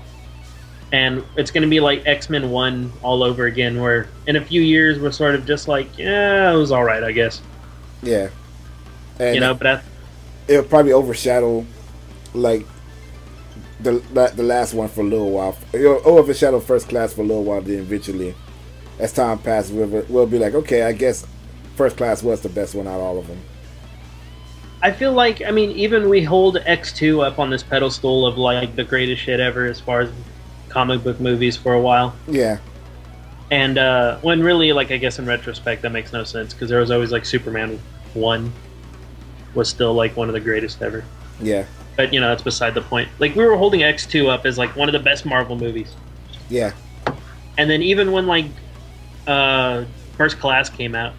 And it's going to be like X-Men 1 all over again, where in a few years we're sort of just like, yeah, it was all right, I guess. Yeah. And but it'll probably overshadow, like, the last one for a little while. It'll overshadow First Class for a little while, then eventually, as time passes, we'll be like, okay, I guess First Class was the best one out of all of them. I feel like, even we hold X2 up on this pedestal of, like, the greatest shit ever as far as comic book movies for a while. Yeah. And when really, like, I guess in retrospect, that makes no sense, because there was always, like, Superman 1 was still, like, one of the greatest ever. Yeah. But, that's beside the point. Like, we were holding X2 up as, like, one of the best Marvel movies. Yeah. And then even when, like, First Class came out,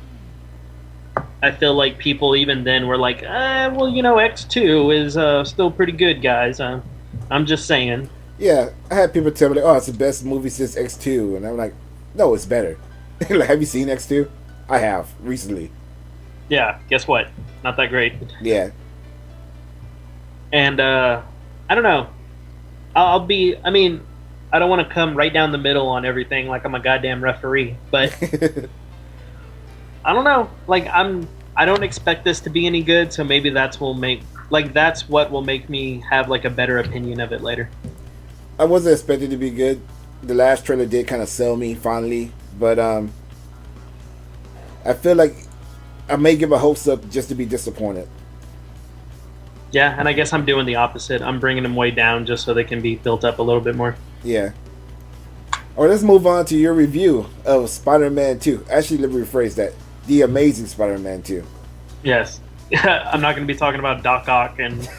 I feel like people even then were like, X2 is still pretty good, guys. I'm just saying. Yeah, I had people tell me, like, oh, it's the best movie since X2. And I'm like, no, it's better. Like, have you seen X2? I have, recently. Yeah, guess what? Not that great. Yeah. And, I don't know. I don't want to come right down the middle on everything like I'm a goddamn referee, but I don't know. Like, I don't expect this to be any good, so maybe that's what will make me have, like, a better opinion of it later. I wasn't expecting it to be good. The last trailer did kind of sell me finally, but I feel like I may give a hopes up just to be disappointed. Yeah, and I guess I'm doing the opposite. I'm bringing them way down just so they can be built up a little bit more. Yeah. All right, let's move on to your review of Spider-Man 2. Actually, let me rephrase that. The Amazing Spiderman 2. Yes. I'm not going to be talking about Doc Ock and...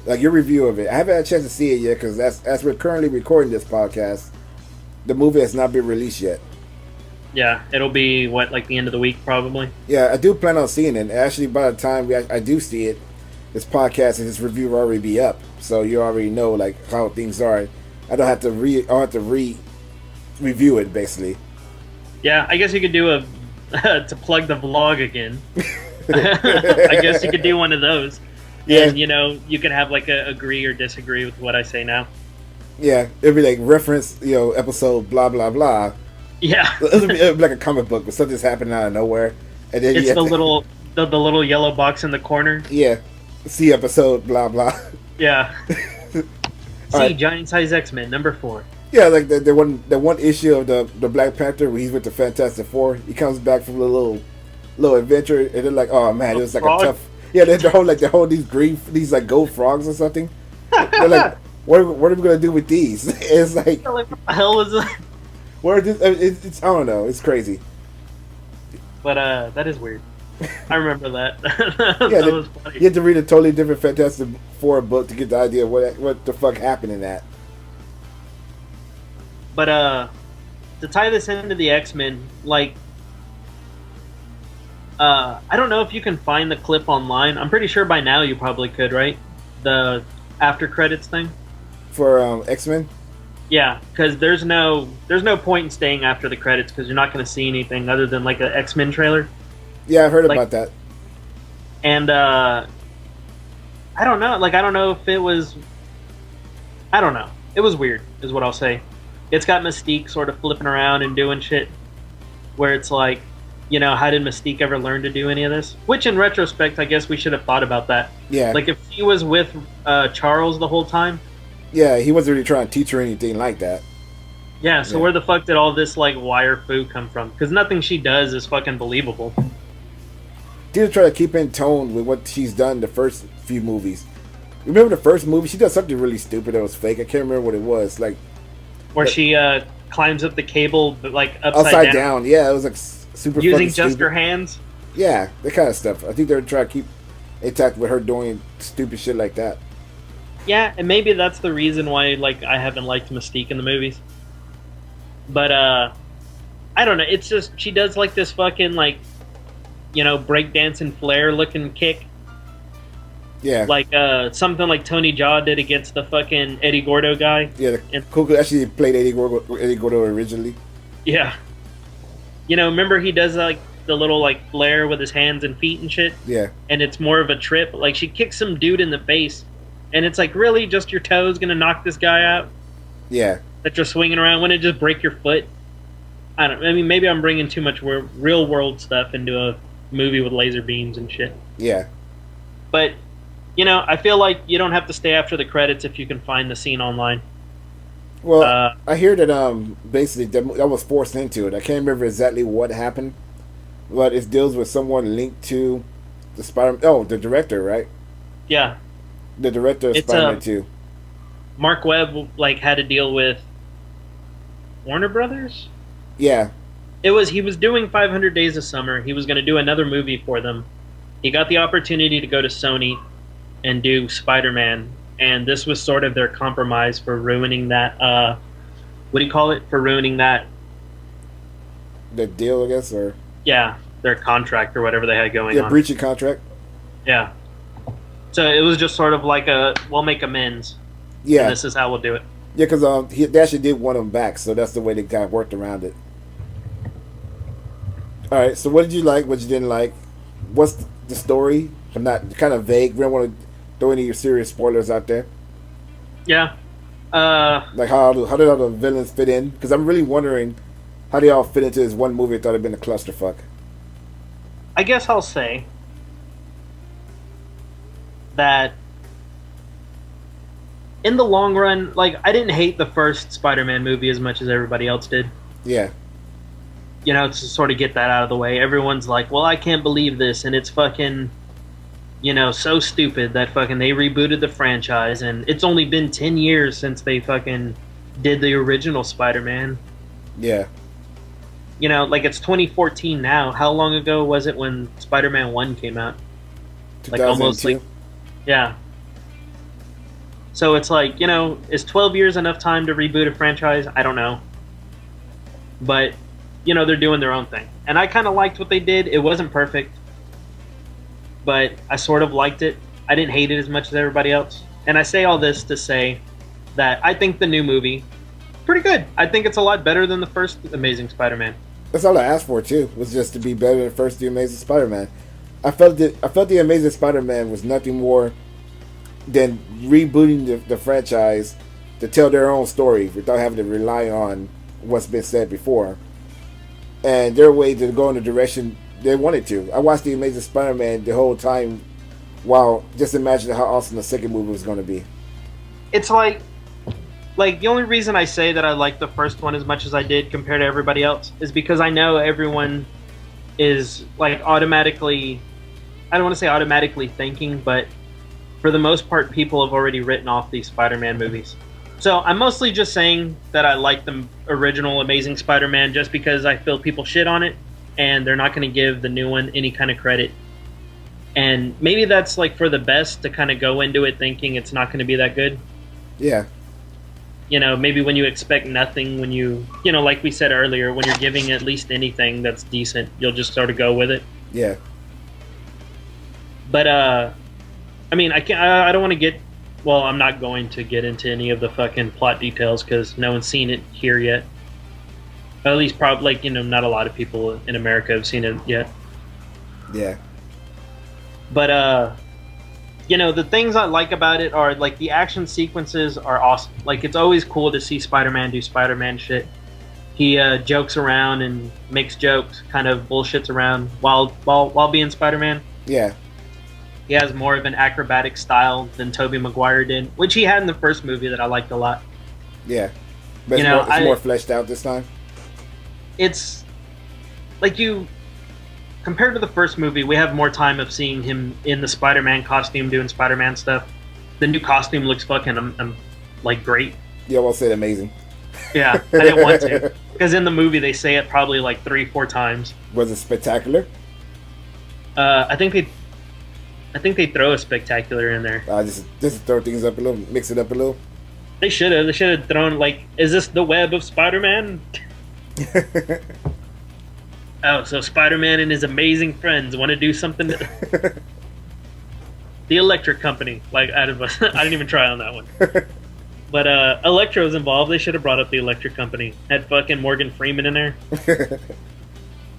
Like, your review of it. I haven't had a chance to see it yet because as we're currently recording this podcast, the movie has not been released yet. Yeah, it'll be, like the end of the week, probably? Yeah, I do plan on seeing it. Actually, by the time I do see it, this podcast and this review will already be up. So you already know, like, how things are. I don't have to review it, basically. Yeah, I guess you could do to plug the vlog again. I guess you could do one of those. Yeah. And, you could have, like, a agree or disagree with what I say now. Yeah, it'd be like reference, episode blah, blah, blah. Yeah. It'd be like a comic book, but something's happening out of nowhere. And then it's the little yellow box in the corner. Yeah. See episode blah, blah. Yeah. See right. Giant Size X-Men, number 4. Yeah, like the one issue of the Black Panther where he's with the Fantastic Four. He comes back from a little adventure, and they're like, oh man, it was like a tough. Yeah, they're whole these like gold frogs or something. They're like, what are we gonna do with these? It's like, what the hell is that? Where it's I don't know. It's crazy. But that is weird. I remember that. Yeah, that was funny. You had to read a totally different Fantastic Four book to get the idea of what the fuck happened in that. But to tie this into the X-Men, like, I don't know if you can find the clip online. I'm pretty sure by now you probably could, right? The after credits thing for X-Men. Yeah, because there's no point in staying after the credits because you're not going to see anything other than like an X-Men trailer. Yeah, I've heard about that. And I don't know. Like, I don't know if it was. I don't know. It was weird, is what I'll say. It's got Mystique sort of flipping around and doing shit, where it's like, how did Mystique ever learn to do any of this? Which, in retrospect, I guess we should have thought about that. Yeah. Like, if he was with Charles the whole time. Yeah, he wasn't really trying to teach her anything like that. Yeah, so Yeah. where the fuck did all this like wire foo come from? Because nothing she does is fucking believable. They try to keep in tone with what she's done the first few movies. Remember the first movie? She does something really stupid that was fake. I can't remember what it was. Like Where she climbs up the cable, but like upside down. Yeah, it was like super using fucking just stupid. her hands. Yeah, that kind of stuff. I think they're trying to keep intact with her doing stupid shit like that. Yeah, and maybe that's the reason why like I haven't liked Mystique in the movies. But I don't know. It's just she does like this fucking like breakdancing flare looking kick. Yeah, Like something like Tony Jaa did against the fucking Eddie Gordo guy. yeah. Coco actually played Eddie Gordo originally. Yeah. Remember he does like the little like flare with his hands and feet and shit? Yeah, And it's more of a trip. Like she kicks some dude in the face and it's like, really? Just your toes gonna knock this guy out? yeah, That you're swinging around? Wouldn't it just break your foot? I mean, maybe I'm bringing too much real world stuff into a movie with laser beams and shit. yeah. But, I feel like you don't have to stay after the credits if you can find the scene online. Well, I hear that basically that was forced into it. I can't remember exactly what happened, but it deals with someone linked to the Spider. Oh, the director, right? Yeah. The director of It's, Spider-Man 2. Mark Webb, like, had to deal with Warner Brothers? Yeah, He was doing 500 Days of Summer. He was going to do another movie for them. He got the opportunity to go to Sony and do Spider-Man, and this was sort of their compromise for ruining that. What do you call it? For ruining that? the deal, I guess, or Yeah, their contract or whatever they had going on. breach of contract. Yeah. So it was just sort of like we'll make amends. Yeah, And this is how we'll do it. yeah, because they actually did want him back, so that's the way they kind of worked around it. All right, so what did you like? What you didn't like? What's the story? I'm not kind of vague. We don't want to throw any serious spoilers out there. Yeah. Like how did all the villains fit in? Because I'm really wondering how they all fit into this one movie. I thought it'd been a clusterfuck. I guess I'll say that in the long run, like, I didn't hate the first Spider-Man movie as much as everybody else did. Yeah, To sort of get that out of the way. Everyone's like, well, I can't believe this, and it's fucking, so stupid that fucking they rebooted the franchise, and it's only been 10 years since they fucking did the original Spider-Man. yeah. Like, it's 2014 now. How long ago was it when Spider-Man 1 came out? Like, almost 2002. Yeah. So it's like, is 12 years enough time to reboot a franchise? I don't know. But, they're doing their own thing. And I kind of liked what they did. It wasn't perfect. But I sort of liked it. I didn't hate it as much as everybody else. And I say all this to say that I think the new movie, pretty good. I think it's a lot better than the first Amazing Spider-Man. That's all I asked for too. Was just to be better than the first The Amazing Spider-Man. I felt The Amazing Spider-Man was nothing more than rebooting the franchise to tell their own story without having to rely on what's been said before. And their way to go in the direction they wanted to. I watched The Amazing Spider-Man the whole time while just imagining how awesome the second movie was going to be. It's like the only reason I say that I like the first one as much as I did compared to everybody else is because I know everyone is like automatically, I don't want to say automatically thinking, but for the most part people have already written off these Spider-Man movies. So I'm mostly just saying that I like the original Amazing Spider-Man just because I feel people shit on it and they're not going to give the new one any kind of credit. And maybe that's like for the best to kind of go into it thinking it's not going to be that good. Yeah. Maybe when you expect nothing, when like we said earlier, when you're giving at least anything that's decent, you'll just sort of go with it. Yeah. But, I mean, I don't want to get, well, I'm not going to get into any of the fucking plot details because no one's seen it here yet. At least probably, not a lot of people in America have seen it yet. Yeah. But, the things I like about it are, like, the action sequences are awesome. Like, it's always cool to see Spider-Man do Spider-Man shit. He jokes around and makes jokes, kind of bullshits around while being Spider-Man. Yeah. He has more of an acrobatic style than Tobey Maguire did, which he had in the first movie that I liked a lot. Yeah. But it's more fleshed out this time. It's like compared to the first movie, we have more time of seeing him in the Spider-Man costume doing Spider-Man stuff. The new costume looks fucking like great. Yeah, well said, amazing. Yeah, I didn't want to because in the movie they say it probably like 3-4 times. Was it spectacular? I think they throw a spectacular in there. Just throw things up a little, mix it up a little. They should have thrown like, is this the web of Spider-Man? Oh, so Spider-Man and his amazing friends want to do something. The Electric Company, like I didn't even try on that one. But Electro's involved. They should have brought up the Electric Company. Had fucking Morgan Freeman in there.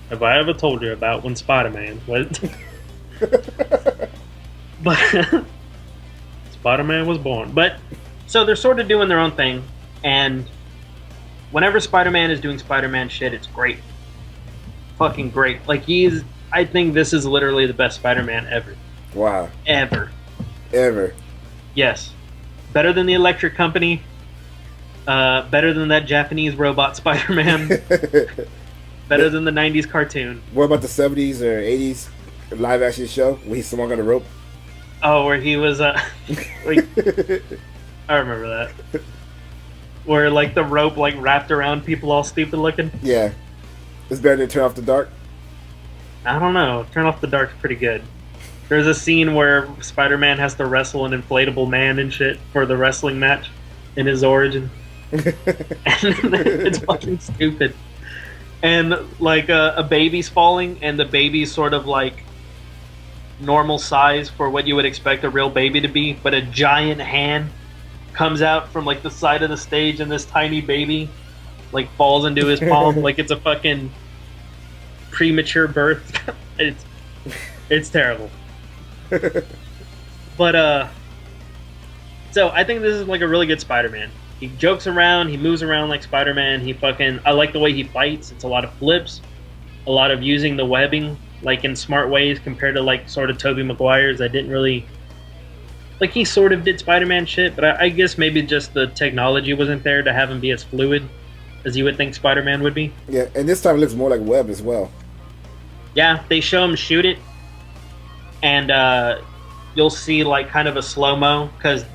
Have I ever told you about when Spider-Man was? But Spider-Man was born. But so they're sort of doing their own thing, and whenever Spider-Man is doing Spider-Man shit, it's great. Fucking great. Like I think this is literally the best Spider-Man ever. Wow. Ever. Yes. Better than the Electric Company. Better than that Japanese robot Spider-Man. Better than the 90s cartoon. What about the 70s or 80s live action show where he swung on a rope? Oh, where he was like, I remember that. Where like the rope like wrapped around people all stupid looking. Yeah. It's better than Turn Off the Dark? I don't know. Turn Off the Dark's pretty good. There's a scene where Spider-Man has to wrestle an inflatable man and shit for the wrestling match in his origin. And it's fucking stupid. And like a baby's falling, and the baby's sort of like normal size for what you would expect a real baby to be, but a giant hand comes out from like the side of the stage, and this tiny baby like falls into his palm like it's a fucking premature birth. It's terrible. But so I think this is like a really good Spider-Man. He jokes around, he moves around like Spider-Man. I like the way he fights. It's a lot of flips, a lot of using the webbing like in smart ways compared to like sort of Tobey Maguire's. I didn't really like, he sort of did Spider-Man shit, but I guess maybe just the technology wasn't there to have him be as fluid as you would think Spider-Man would be. Yeah, and this time it looks more like web as well. Yeah, they show him shoot it, and you'll see like kind of a slow-mo, because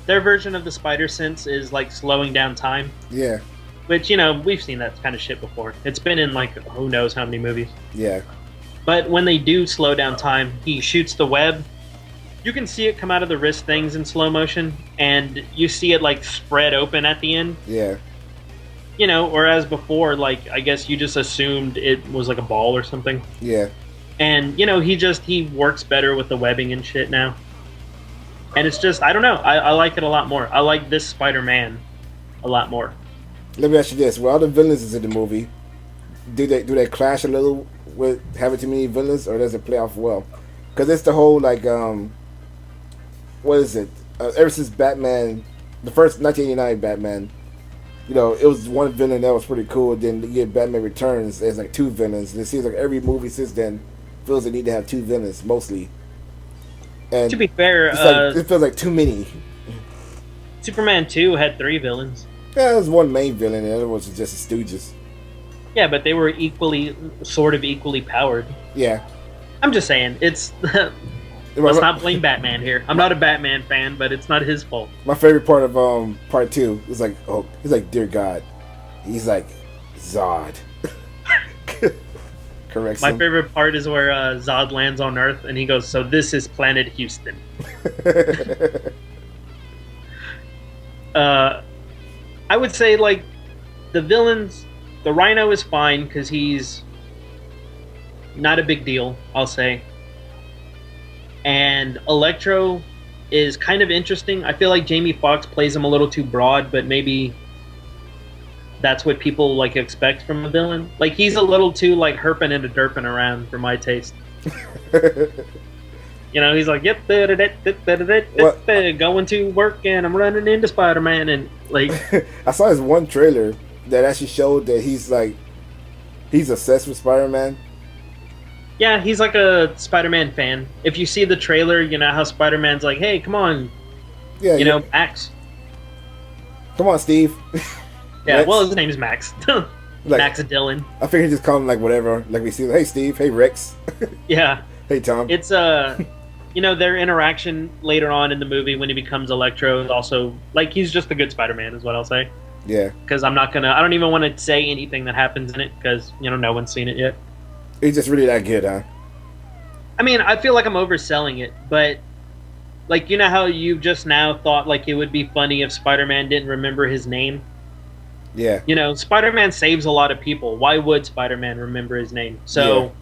their version of the spider sense is like slowing down time. Yeah. Which, you know, we've seen that kind of shit before. It's been in like who knows how many movies. Yeah. But when they do slow down time, he shoots the web. You can see it come out of the wrist things in slow motion, and you see it like spread open at the end. Yeah. You know, whereas before, like, I guess you just assumed it was like a ball or something. Yeah. And, you know, he works better with the webbing and shit now. And it's just, I don't know, I like it a lot more. I like this Spider-Man a lot more. Let me ask you this: were all the villains is in the movie, do they clash a little with having too many villains, or does it play off well? Because it's the whole like what is it? Ever since Batman, the first 1989 Batman, you know, it was one villain that was pretty cool. Then you get Batman Returns, there's like two villains. And it seems like every movie since then feels they need to have two villains mostly. And to be fair, it feels like too many. Superman 2 had 3 villains. Yeah, there was one main villain, and the other was just the Stooges. Yeah, but they were sort of equally powered. Yeah. I'm just saying, let's not blame Batman here. I'm not a Batman fan, but it's not his fault. My favorite part of part 2 is like, he's like, dear God. He's like, Zod. Correct. My favorite part is where Zod lands on Earth, and he goes, "So this is Planet Houston." I would say, like, the villains, the Rhino is fine because he's not a big deal, I'll say. And Electro is kind of interesting. I feel like Jamie Foxx plays him a little too broad, but maybe that's what people like expect from a villain. Like, he's a little too like herping and derping around for my taste. You know, he's like, yep, going to work, and I'm running into Spider-Man, and like, I saw this one trailer that actually showed that he's obsessed with Spider-Man. Yeah, he's like a Spider-Man fan. If you see the trailer, you know how Spider-Man's like, hey, come on, yeah, you know, Max. Come on, Steve. Yeah, Rex? well, his name is Max. Like, Max Dillon. I figured just call him like whatever. Like we see, hey Steve, hey Rex, Yeah. hey Tom. It's their interaction later on in the movie when he becomes Electro is also like he's just a good Spider-Man, is what I'll say. Yeah. Because I don't even want to say anything that happens in it because no one's seen it yet. He's just really that good, huh? I mean, I feel like I'm overselling it, but like how you just now thought like it would be funny if Spider-Man didn't remember his name. Yeah. Spider-Man saves a lot of people. Why would Spider-Man remember his name? So,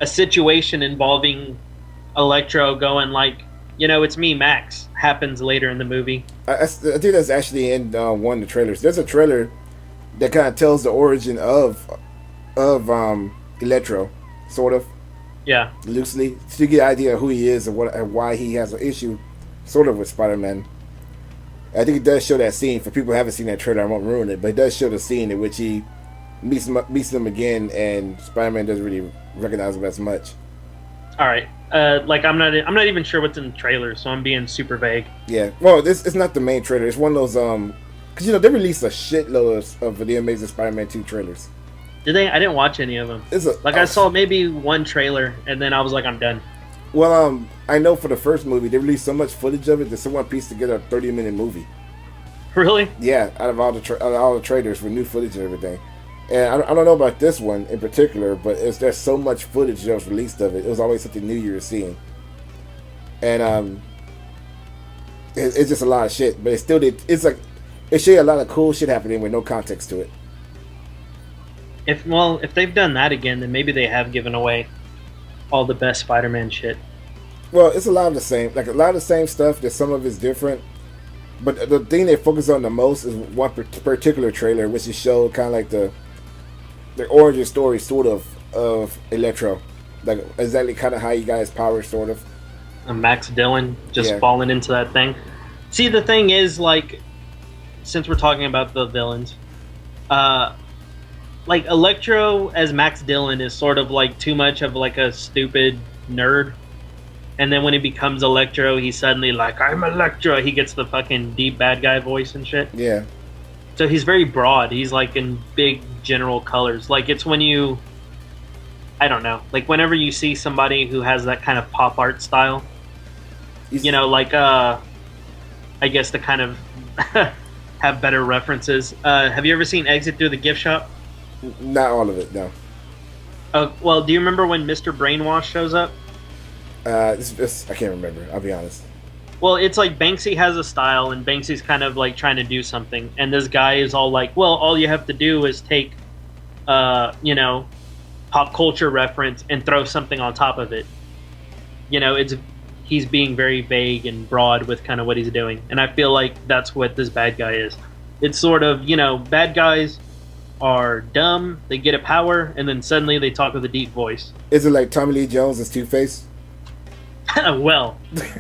a situation involving Electro going like, it's me, Max, happens later in the movie. I think that's actually in one of the trailers. There's a trailer that kind of tells the origin of Electro, sort of. Yeah. Loosely, to get an idea of who he is and why he has an issue, sort of, with Spider-Man. I think it does show that scene. For people who haven't seen that trailer, I won't ruin it, but it does show the scene in which he meets them again, and Spider-Man doesn't really recognize him as much. All right. I'm not even sure what's in the trailer, so I'm being super vague. Yeah. Well, it's not the main trailer. It's one of those because they released a shitload of the Amazing Spider-Man 2 trailers. Did they? I didn't watch any of them. I saw maybe one trailer, and then I was like, I'm done. Well, I know for the first movie, they released so much footage of it that someone pieced together a 30-minute movie. Really? Yeah, out of all the trailers with new footage and everything. And I don't know about this one in particular, but there's so much footage that was released of it. It was always something new you were seeing. And it's just a lot of shit. But it's like it showed you a lot of cool shit happening with no context to it. If they've done that again, then maybe they have given away all the best Spider-Man shit. Well, it's a lot of the same. Like a lot of the same stuff. That some of it's different. But the thing they focus on the most is one particular trailer, which is showed kind of like the origin story, sort of Electro, like exactly kind of how he got his powers, sort of. And Max Dillon just falling into that thing. See, the thing is, like, since we're talking about the villains, like Electro as Max Dillon is sort of like too much of like a stupid nerd. And then when he becomes Electro, he's suddenly like, I'm Electro. He gets the fucking deep bad guy voice and shit. Yeah. So he's very broad. He's like in big general colors. Like it's when I don't know. Like whenever you see somebody who has that kind of pop art style, like I guess to kind of have better references. Have you ever seen Exit Through the Gift Shop? Not all of it, no. Well, do you remember when Mr. Brainwash shows up? I can't remember. I'll be honest. Well, it's like Banksy has a style, and Banksy's kind of like trying to do something, and this guy is all like, "Well, all you have to do is take, pop culture reference and throw something on top of it." He's being very vague and broad with kind of what he's doing, and I feel like that's what this bad guy is. It's sort of bad guys are dumb, they get a power, and then suddenly they talk with a deep voice. Is it like Tommy Lee Jones as Two-Face? Well,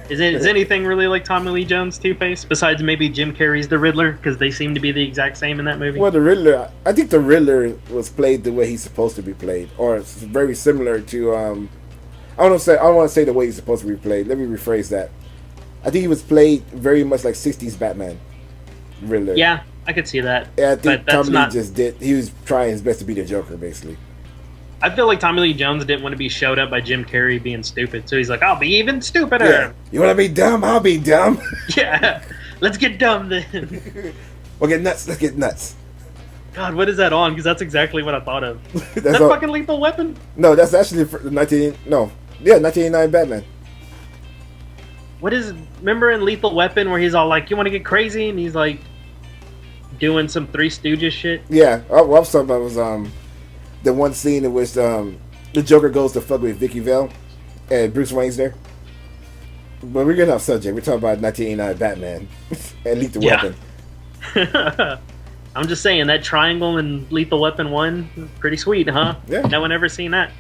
is anything really like Tommy Lee Jones' Two-Face besides maybe Jim Carrey's the Riddler, because they seem to be the exact same in that movie? Well, the Riddler, I think the Riddler was played the way he's supposed to be played, or it's very similar to I don't want to say the way he's supposed to be played. Let me rephrase that. I think he was played very much like 60s Batman Riddler. Yeah, I could see that. Yeah, I think Tommy Lee he was trying his best to be the Joker, basically. I feel like Tommy Lee Jones didn't want to be showed up by Jim Carrey being stupid, so he's like, I'll be even stupider. Yeah. You want to be dumb? I'll be dumb. Yeah, let's get dumb then. We'll get nuts. Let's get nuts. God, what is that on? Because that's exactly what I thought of. Is that fucking Lethal Weapon? No, that's actually for 1989 Batman. What is? Remember in Lethal Weapon where he's all like, "You want to get crazy?" and he's like doing some Three Stooges shit. Yeah, what I was talking about was the one scene in which the Joker goes to fuck with Vicky Vale and Bruce Wayne's there. But we're getting off subject. We're talking about 1989 Batman and Lethal Weapon. I'm just saying that triangle in Lethal Weapon 1, pretty sweet, huh? Yeah. No one ever seen that.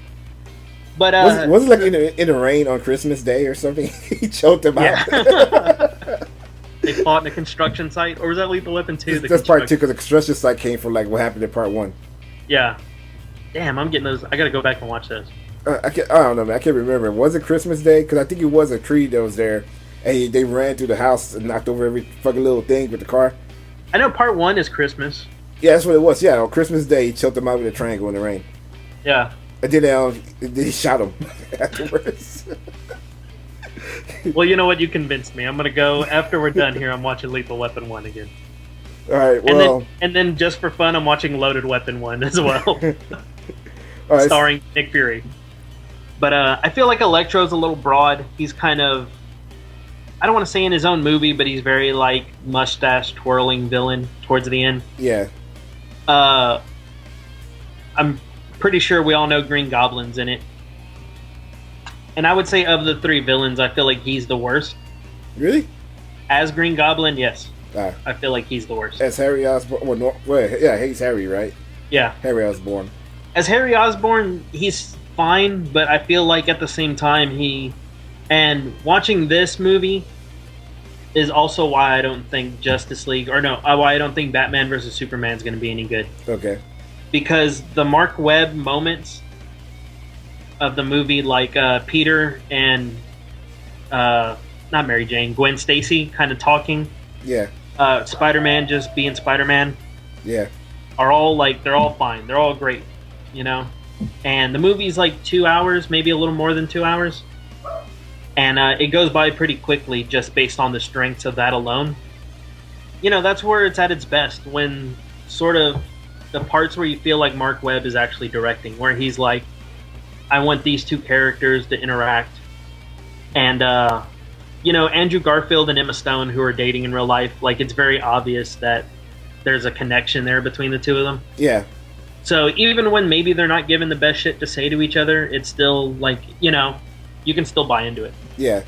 But was it like in the rain on Christmas Day or something? He choked him out. They fought in a construction site, or was that Lethal Weapon 2? That's part 2 because the construction site came from like what happened in part 1. Yeah. Damn, I'm getting those. I gotta go back and watch those. I don't know, man. I can't remember. Was it Christmas Day? Because I think it was a tree that was there, and they ran through the house and knocked over every fucking little thing with the car. I know part 1 is Christmas. Yeah, that's what it was. Yeah, on Christmas Day, he choked him out with a triangle in the rain. Yeah. And then he shot him afterwards. Well, you know what? You convinced me. I'm gonna go after we're done here. I'm watching Lethal Weapon 1 again. All right. Well, and then just for fun, I'm watching Loaded Weapon 1 as well, all right. starring Nick Fury. But I feel like Electro's a little broad. He's kind of, I don't want to say in his own movie, but he's very like mustache twirling villain towards the end. Yeah. I'm pretty sure we all know Green Goblin's in it. And I would say of the 3 villains, I feel like he's the worst. Really? As Green Goblin, yes. Ah. I feel like he's the worst. As Harry Osborn. Yeah, he's Harry, right? Yeah. Harry Osborn. As Harry Osborn, he's fine, but I feel like at the same time and watching this movie is also why I don't think Justice League, why I don't think Batman vs. Superman is going to be any good. Okay. Because the Mark Webb moments of the movie, like Peter and not Mary Jane, Gwen Stacy kind of talking. Yeah. Spider-Man just being Spider-Man. Yeah. Are all like, they're all fine. They're all great, you know? And the movie's like 2 hours, maybe a little more than 2 hours. And it goes by pretty quickly just based on the strengths of that alone. You know, that's where it's at its best, when sort of the parts where you feel like Mark Webb is actually directing, where he's like, I want these 2 characters to interact. And, you know, Andrew Garfield and Emma Stone, who are dating in real life, like, it's very obvious that there's a connection there between the 2 of them. Yeah. So even when maybe they're not given the best shit to say to each other, it's still, like, you know, you can still buy into it. Yeah.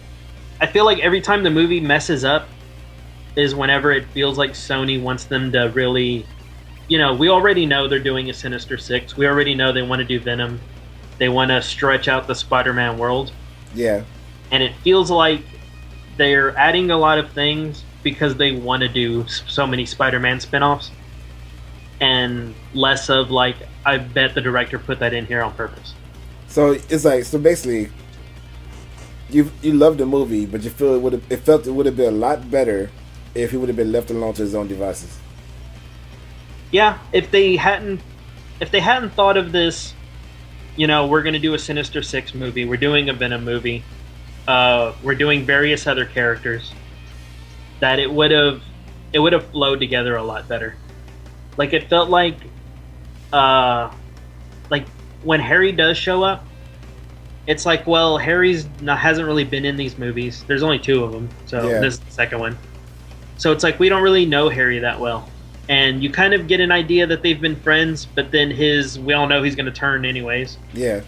I feel like every time the movie messes up is whenever it feels like Sony wants them to really, you know, we already know they're doing a Sinister Six. We already know they want to do Venom. They want to stretch out the Spider-Man world. Yeah. And it feels like they're adding a lot of things because they want to do so many Spider-Man spin-offs. And less of like, I bet the director put that in here on purpose. So it's like, so basically, you love the movie, but you feel it would have been a lot better if he would have been left alone to his own devices. Yeah, if they hadn't thought of this, you know, we're going to do a Sinister Six movie, we're doing a Venom movie, we're doing various other characters, that it would have flowed together a lot better. Like, it felt like when Harry does show up, it's like, well, hasn't really been in these movies. There's only 2 of them, so yeah. This is the second one. So it's like, we don't really know Harry that well. And you kind of get an idea that they've been friends, but then we all know he's going to turn anyways. Yeah.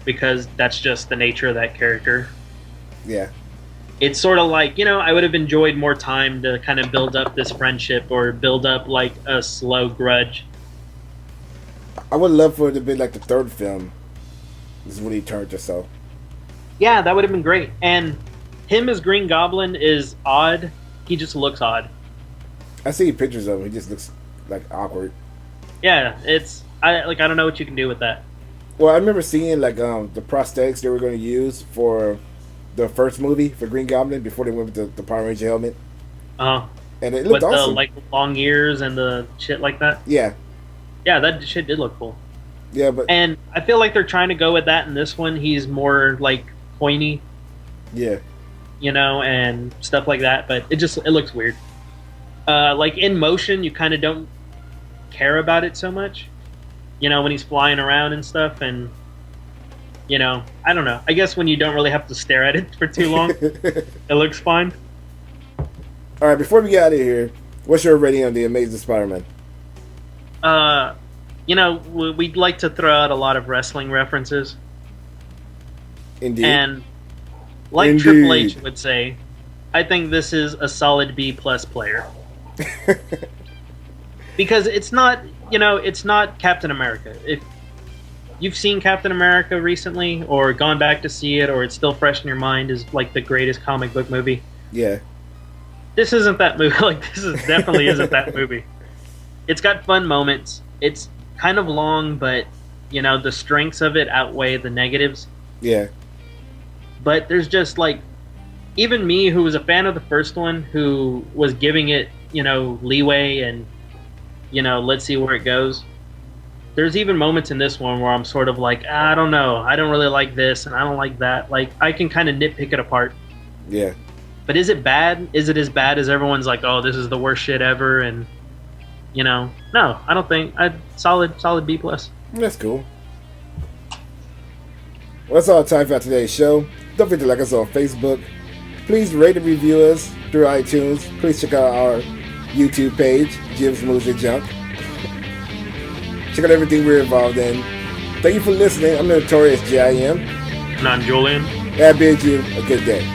Because that's just the nature of that character. Yeah. It's sort of like, you know, I would have enjoyed more time to kind of build up this friendship or build up like a slow grudge. I would love for it to be like the 3rd film. This is when he turned or so. Yeah, that would have been great. And him as Green Goblin is odd. He just looks odd. I see pictures of him. He just looks like awkward. Yeah, I don't know what you can do with that. Well, I remember seeing like the prosthetics they were going to use for the first movie for Green Goblin before they went with the Power Ranger helmet. Uh-huh. And it looked awesome. The like long ears and the shit like that. Yeah. Yeah, that shit did look cool. Yeah, and I feel like they're trying to go with that in this one. He's more like pointy. Yeah. You know, and stuff like that, but it looks weird. Like in motion, you kind of don't care about it so much. You know, when he's flying around and stuff, and you know, I don't know. I guess when you don't really have to stare at it for too long, it looks fine. All right, before we get out of here, what's your rating on the Amazing Spider-Man? You know, we'd like to throw out a lot of wrestling references. Indeed. And like Indeed. Triple H would say, I think this is a solid B+ player. Because it's not, you know, it's not Captain America. If you've seen Captain America recently or gone back to see it or it's still fresh in your mind as like the greatest comic book movie. Yeah. This isn't that movie. Like, definitely isn't that movie. It's got fun moments. It's kind of long, but you know, the strengths of it outweigh the negatives. Yeah. But there's just like even me, who was a fan of the first one, who was giving it, leeway and, let's see where it goes. There's even moments in this one where I'm sort of like, I don't know, I don't really like this and I don't like that. Like, I can kind of nitpick it apart. Yeah. But is it bad? Is it as bad as everyone's like, oh, this is the worst shit ever? And, no, I don't think. Solid B+. That's cool. Well, that's all the time for today's show. Don't forget to like us on Facebook. Please rate and review us through iTunes. Please check out our YouTube page, Jim's Movies and Junk. Check out everything we're involved in. Thank you for listening. I'm the Notorious J.I.M. And I'm Julian. And I bid you a good day.